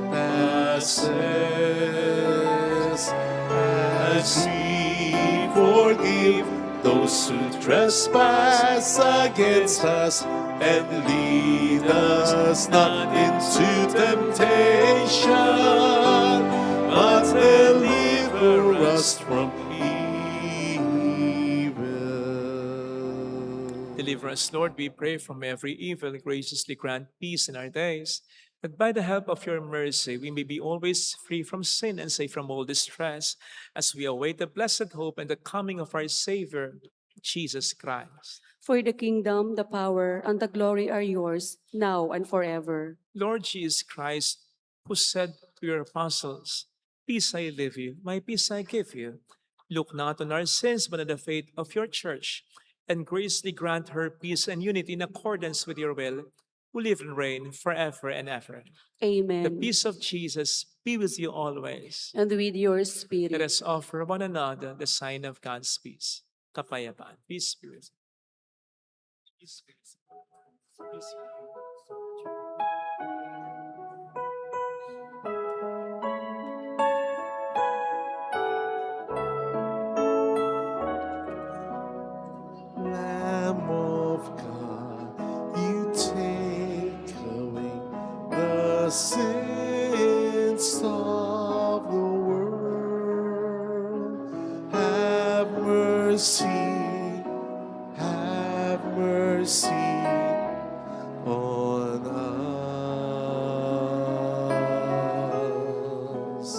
[SPEAKER 1] as we forgive those who trespass against us. And lead us not into temptation, but deliver us from evil.
[SPEAKER 2] deliver us, Lord, we pray, from every evil. Graciously grant peace in our days, that by the help of your mercy we may be always free from sin and safe from all distress, as we await the blessed hope and the coming of our Savior, Jesus Christ.
[SPEAKER 3] For the kingdom, the power, and the glory are yours, now and forever.
[SPEAKER 2] Lord Jesus Christ, who said to your apostles, "Peace I leave you, my peace I give you," look not on our sins, but on the faith of your church, and graciously grant her peace and unity in accordance with your will, who live and reign forever and ever.
[SPEAKER 3] Amen.
[SPEAKER 2] The peace of Jesus be with you always.
[SPEAKER 3] And with your
[SPEAKER 2] Let
[SPEAKER 3] spirit.
[SPEAKER 2] us offer one another the sign of God's peace. Kapayapaan. Peace be with you. Peace be with you. Peace be with you.
[SPEAKER 1] Lamb of God, you take away the sins of the world. Have mercy, have mercy on us.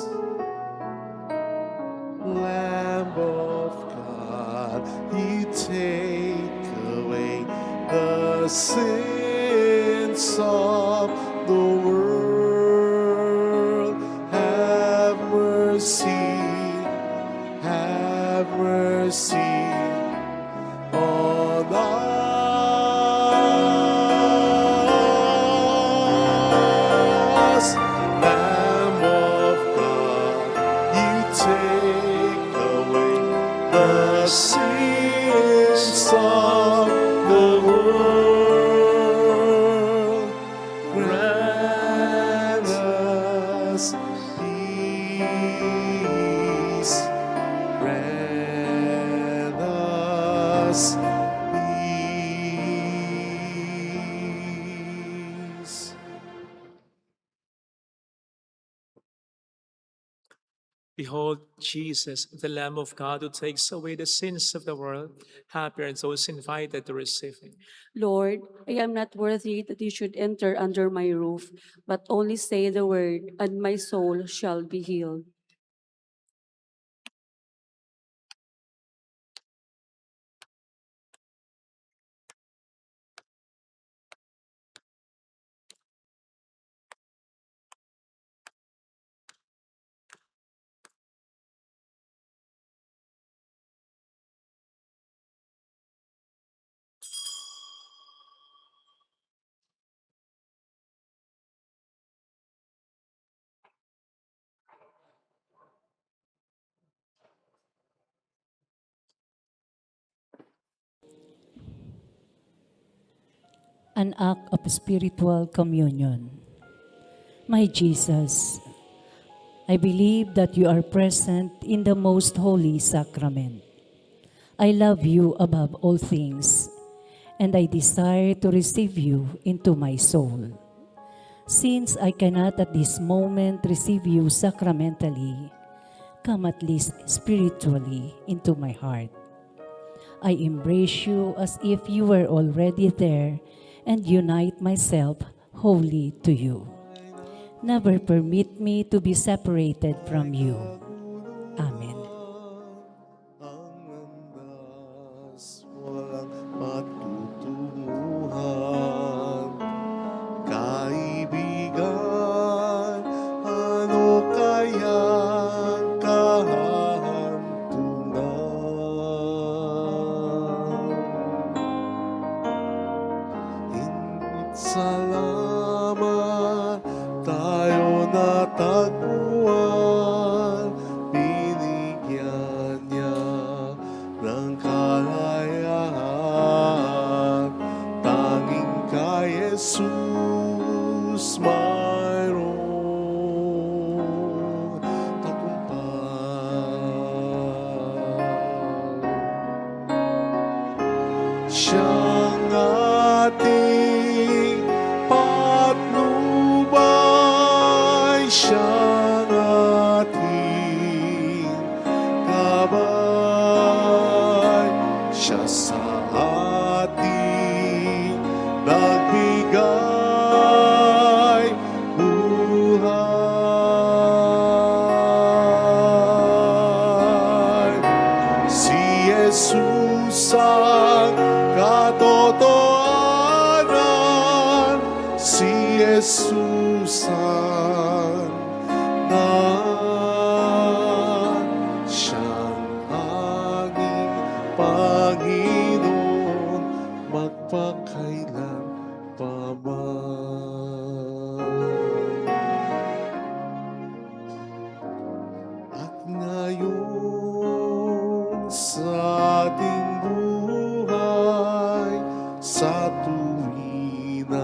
[SPEAKER 1] Lamb of God, you take away the sins of the world. Have mercy, have mercy on us. Lamb of God, you take away the sins of the world. Grant us peace. Grant us peace.
[SPEAKER 2] Behold, Jesus, the Lamb of God who takes away the sins of the world. Happy are those invited to receive him.
[SPEAKER 3] Lord, I am not worthy that you should enter under my roof, but only say the word, and my soul shall be healed.
[SPEAKER 7] An act of spiritual communion. My Jesus, I believe that you are present in the most holy sacrament. I love you above all things, and I desire to receive you into my soul. Since I cannot at this moment receive you sacramentally, come at least spiritually into my heart. I embrace you as if you were already there and unite myself wholly to you. Never permit me to be separated from you. Amen.
[SPEAKER 1] Ang landas walang patutunguhan. Kaibigan, ano kayang kahantungan? Hingit sa laman tayo natagpuan, binigyan niya ng kalayaan. Tanging kay Jesus mayroong tagumpay. Siyang ating patnubay, siyang ating gabay, siya sa ating nagbigay buhay. Si Jesus ang katotohanan, si Jesus ang naan, siyang aming Panginoon, magpakailan paman. At ngayon sa ating buhay, sa tuwinay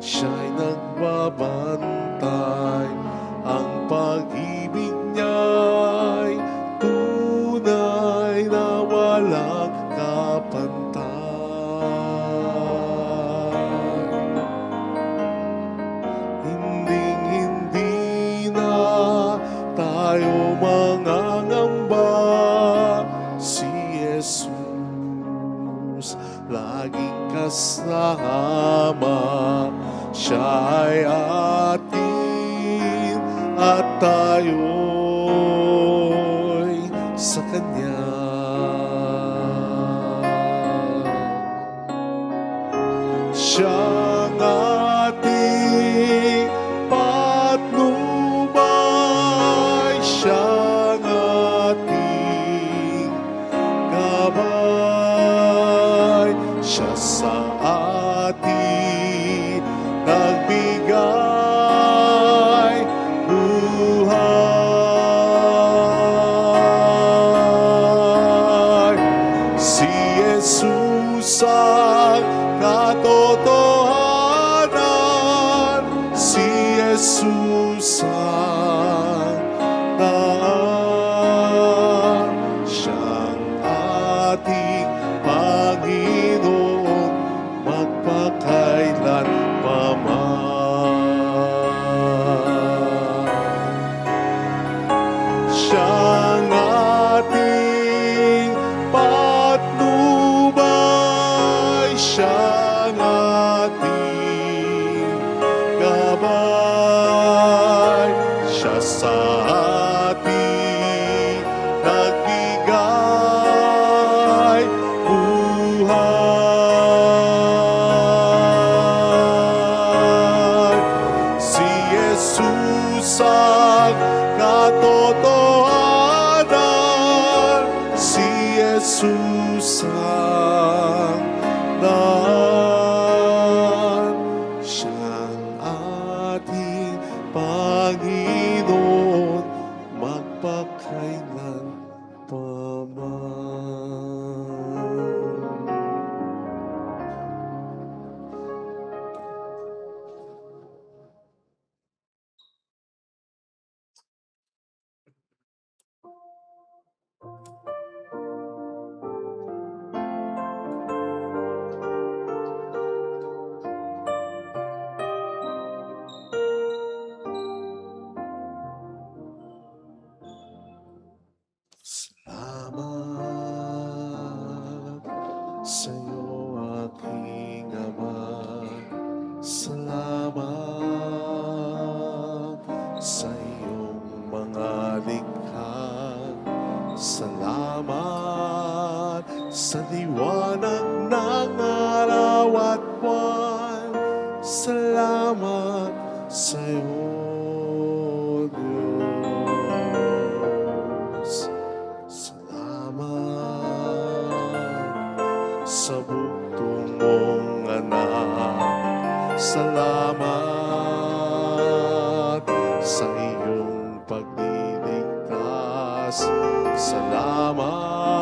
[SPEAKER 1] siya'y nagbabantay. Ang pag-ibig niya'y tunay na walang kapantay. Hinding-hindi na tayo mangangamba, si Jesus laging kasama. Siya ay atin at tayo'y sa Kanya. Siyang ating patnubay, siyang ating gabay, siya sa atin nagbigay buhay. Si Jesus ang katotohanan, si Jesus ang daan, siyang ating Panginoon, magpakailan paman. Siyang ating patnubay, siyang ating gabay, siya sa ating nagbigay buhay. Si Jesus ang katotohanan, si Jesus ang daan, siyang ating Panginoon, magpakailan paman. sa liwanag ng araw at buwan. Salamat sa'yo, Diyos. Salamat sa bugtong mong anak. Salamat sa iyong pagliligtas. Salamat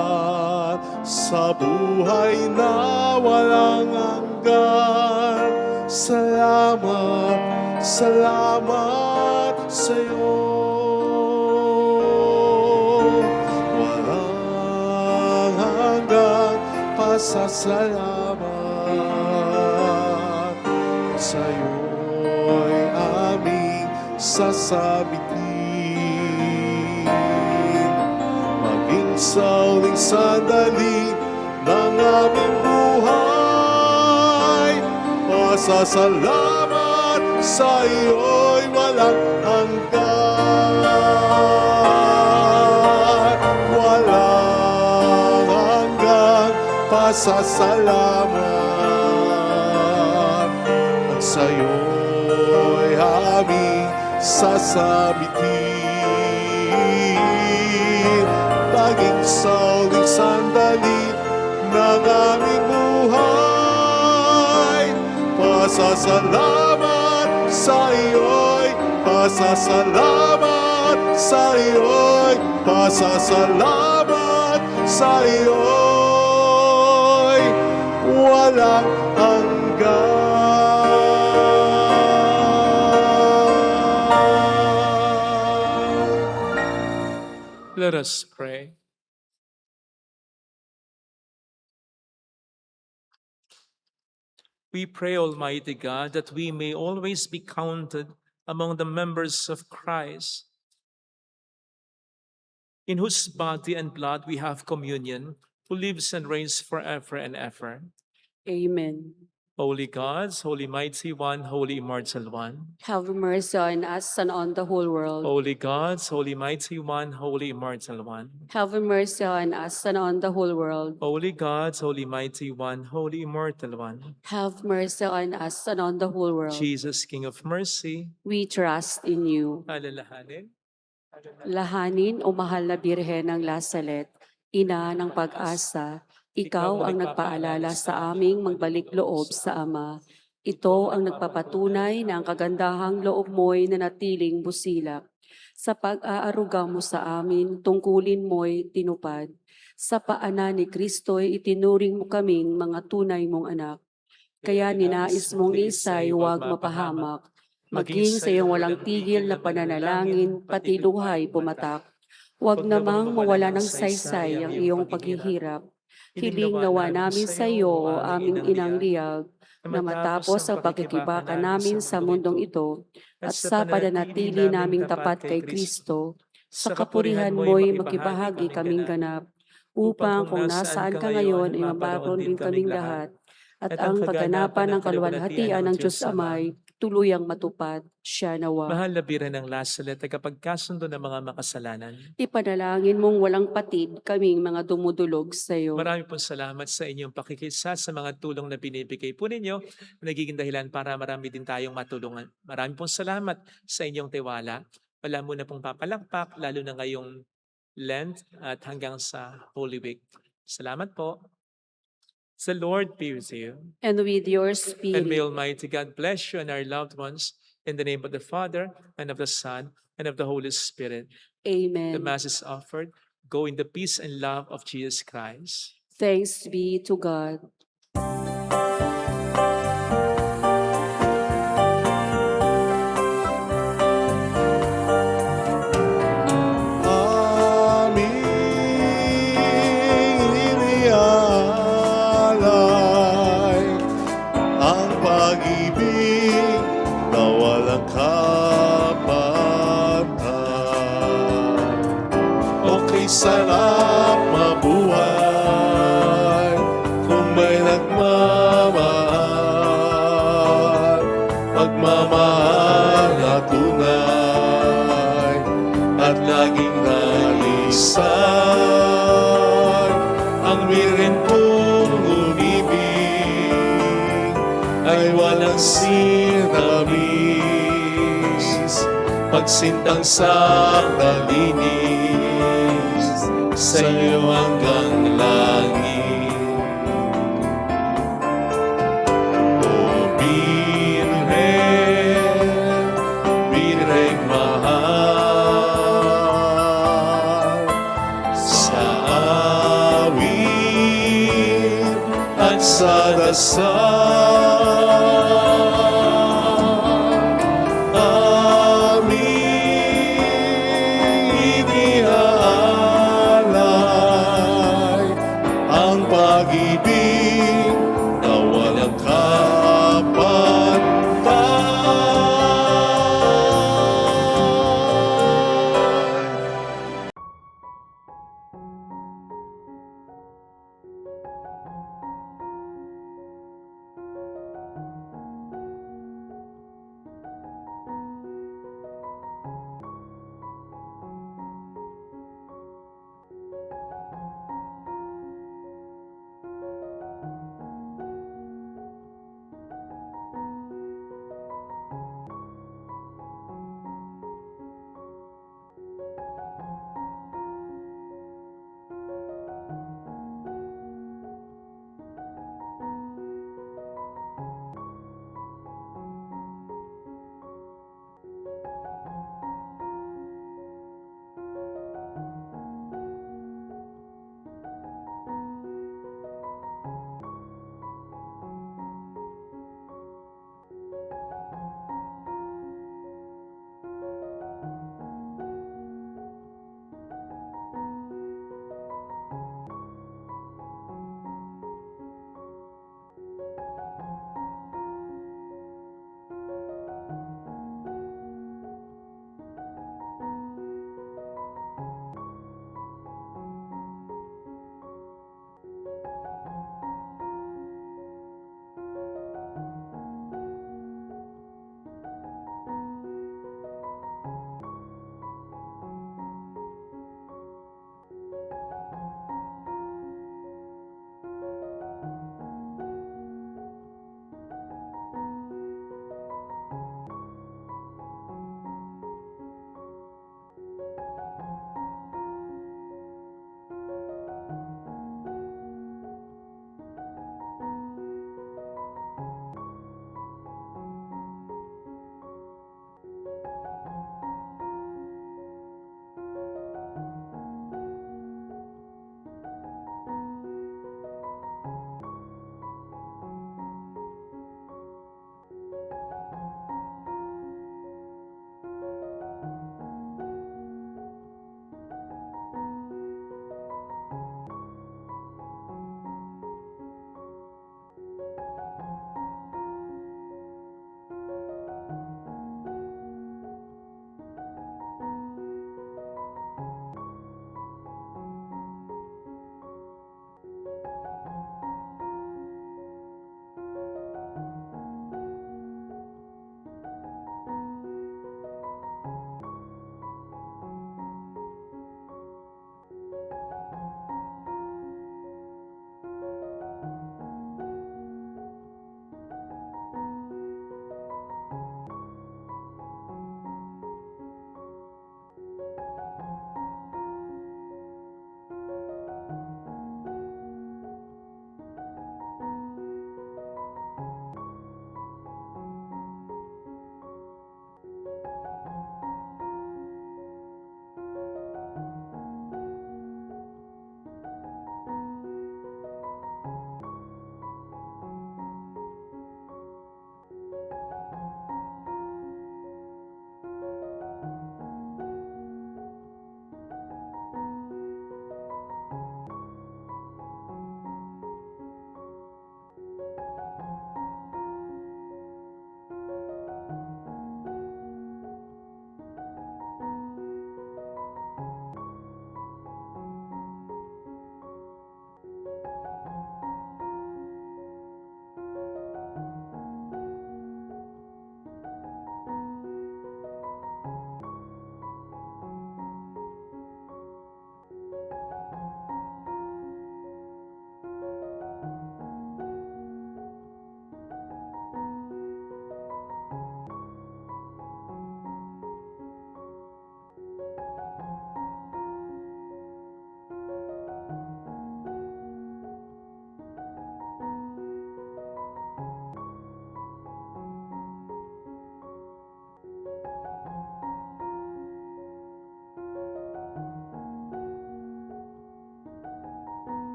[SPEAKER 1] sa buhay na walang hanggan. Salamat, salamat sa'yo. Walang hanggan pasasalamat. Sa'yo'y aming sasabitin. Maging sa uling sandali ng aming buhay, pasasalamat sa iyo'y walang hanggan. Walang hanggan pasasalamat. At sa'yo'y aming sasabitin. Maging sa uling sandali ng aming buhay, pasasalamat sa iyo'y, pasasalamat sa iyo'y, pasasalamat sa iyo'y walang hanggan.
[SPEAKER 2] Let us pray. We pray, Almighty God, that we may always be counted among the members of Christ, in whose body and blood we have communion, who lives and reigns forever and ever.
[SPEAKER 3] Amen.
[SPEAKER 2] Holy God, Holy Mighty One, Holy Immortal One.
[SPEAKER 3] Have mercy on us and on the whole world.
[SPEAKER 2] Holy God, Holy Mighty One, Holy Immortal One.
[SPEAKER 3] Have mercy on us and on the whole world.
[SPEAKER 2] Holy God, Holy Mighty One, Holy Immortal One.
[SPEAKER 3] Have mercy on us and on the whole world.
[SPEAKER 2] Jesus, King of Mercy.
[SPEAKER 3] We trust in you.
[SPEAKER 2] Alalahanin.
[SPEAKER 3] Lahanin o mahal na Birhen ng Lasalet, Ina ng pag-asa, ikaw ang nagpaalala sa aming magbalik loob sa Ama. Ito ang nagpapatunay na ang kagandahang loob mo'y nanatiling busilak. Sa pag-aaruga mo sa amin, tungkulin mo'y tinupad. Sa paanan ni Kristo'y itinuring mo kaming mga tunay mong anak. Kaya ninais mong isa'y huwag mapahamak. Maging sa iyong walang tigil na pananalangin, pati luhay pumatak. Huwag namang mawala ng saysay ang iyong paghihirap. Hiling nawa namin sa iyo, o aming inang liyag, na matapos ang pagkikibaka namin sa mundong ito, at sa pananatili naming tapat kay Kristo, sa kapurihan mo'y makibahagi kaming ganap, upang kung nasaan ka ngayon ay mabaron din kaming lahat, at ang pagganapan ng kaluwalhatian ng Diyos Amay, tuluyang matupad, siya nawa.
[SPEAKER 2] Mahal na Birhen ng Lasalet, tagapagkasundo ng mga makasalanan.
[SPEAKER 3] Ipanalangin mong walang patid kaming mga dumudulog sa iyo.
[SPEAKER 2] Marami pong salamat sa inyong pakikisa sa mga tulong na binibigay po ninyo. Nagiging dahilan para marami din tayong matulungan. Marami pong salamat sa inyong tiwala. Wala muna pong papalakpak, lalo na ngayong Lent at hanggang sa Holy Week. Salamat po. The Lord be with you.
[SPEAKER 3] And with your
[SPEAKER 2] And may
[SPEAKER 3] spirit.
[SPEAKER 2] Almighty God bless you and our loved ones in the name of the Father and of the Son and of the Holy Spirit. The
[SPEAKER 3] Amen.
[SPEAKER 2] Mass is offered. Go in the peace and love of Jesus Christ.
[SPEAKER 3] Thanks be to God.
[SPEAKER 1] Aming inialay ang pag-ibig na walang kapatan. Okay, sarap mabuhay kung may nagmamahal. Pagmamahal na tunay at laging nalisan ang Birhen po magsintang sakralinis sa'yo hanggang langit. O Birhen, Birheng mahal, sa awit at sa dasal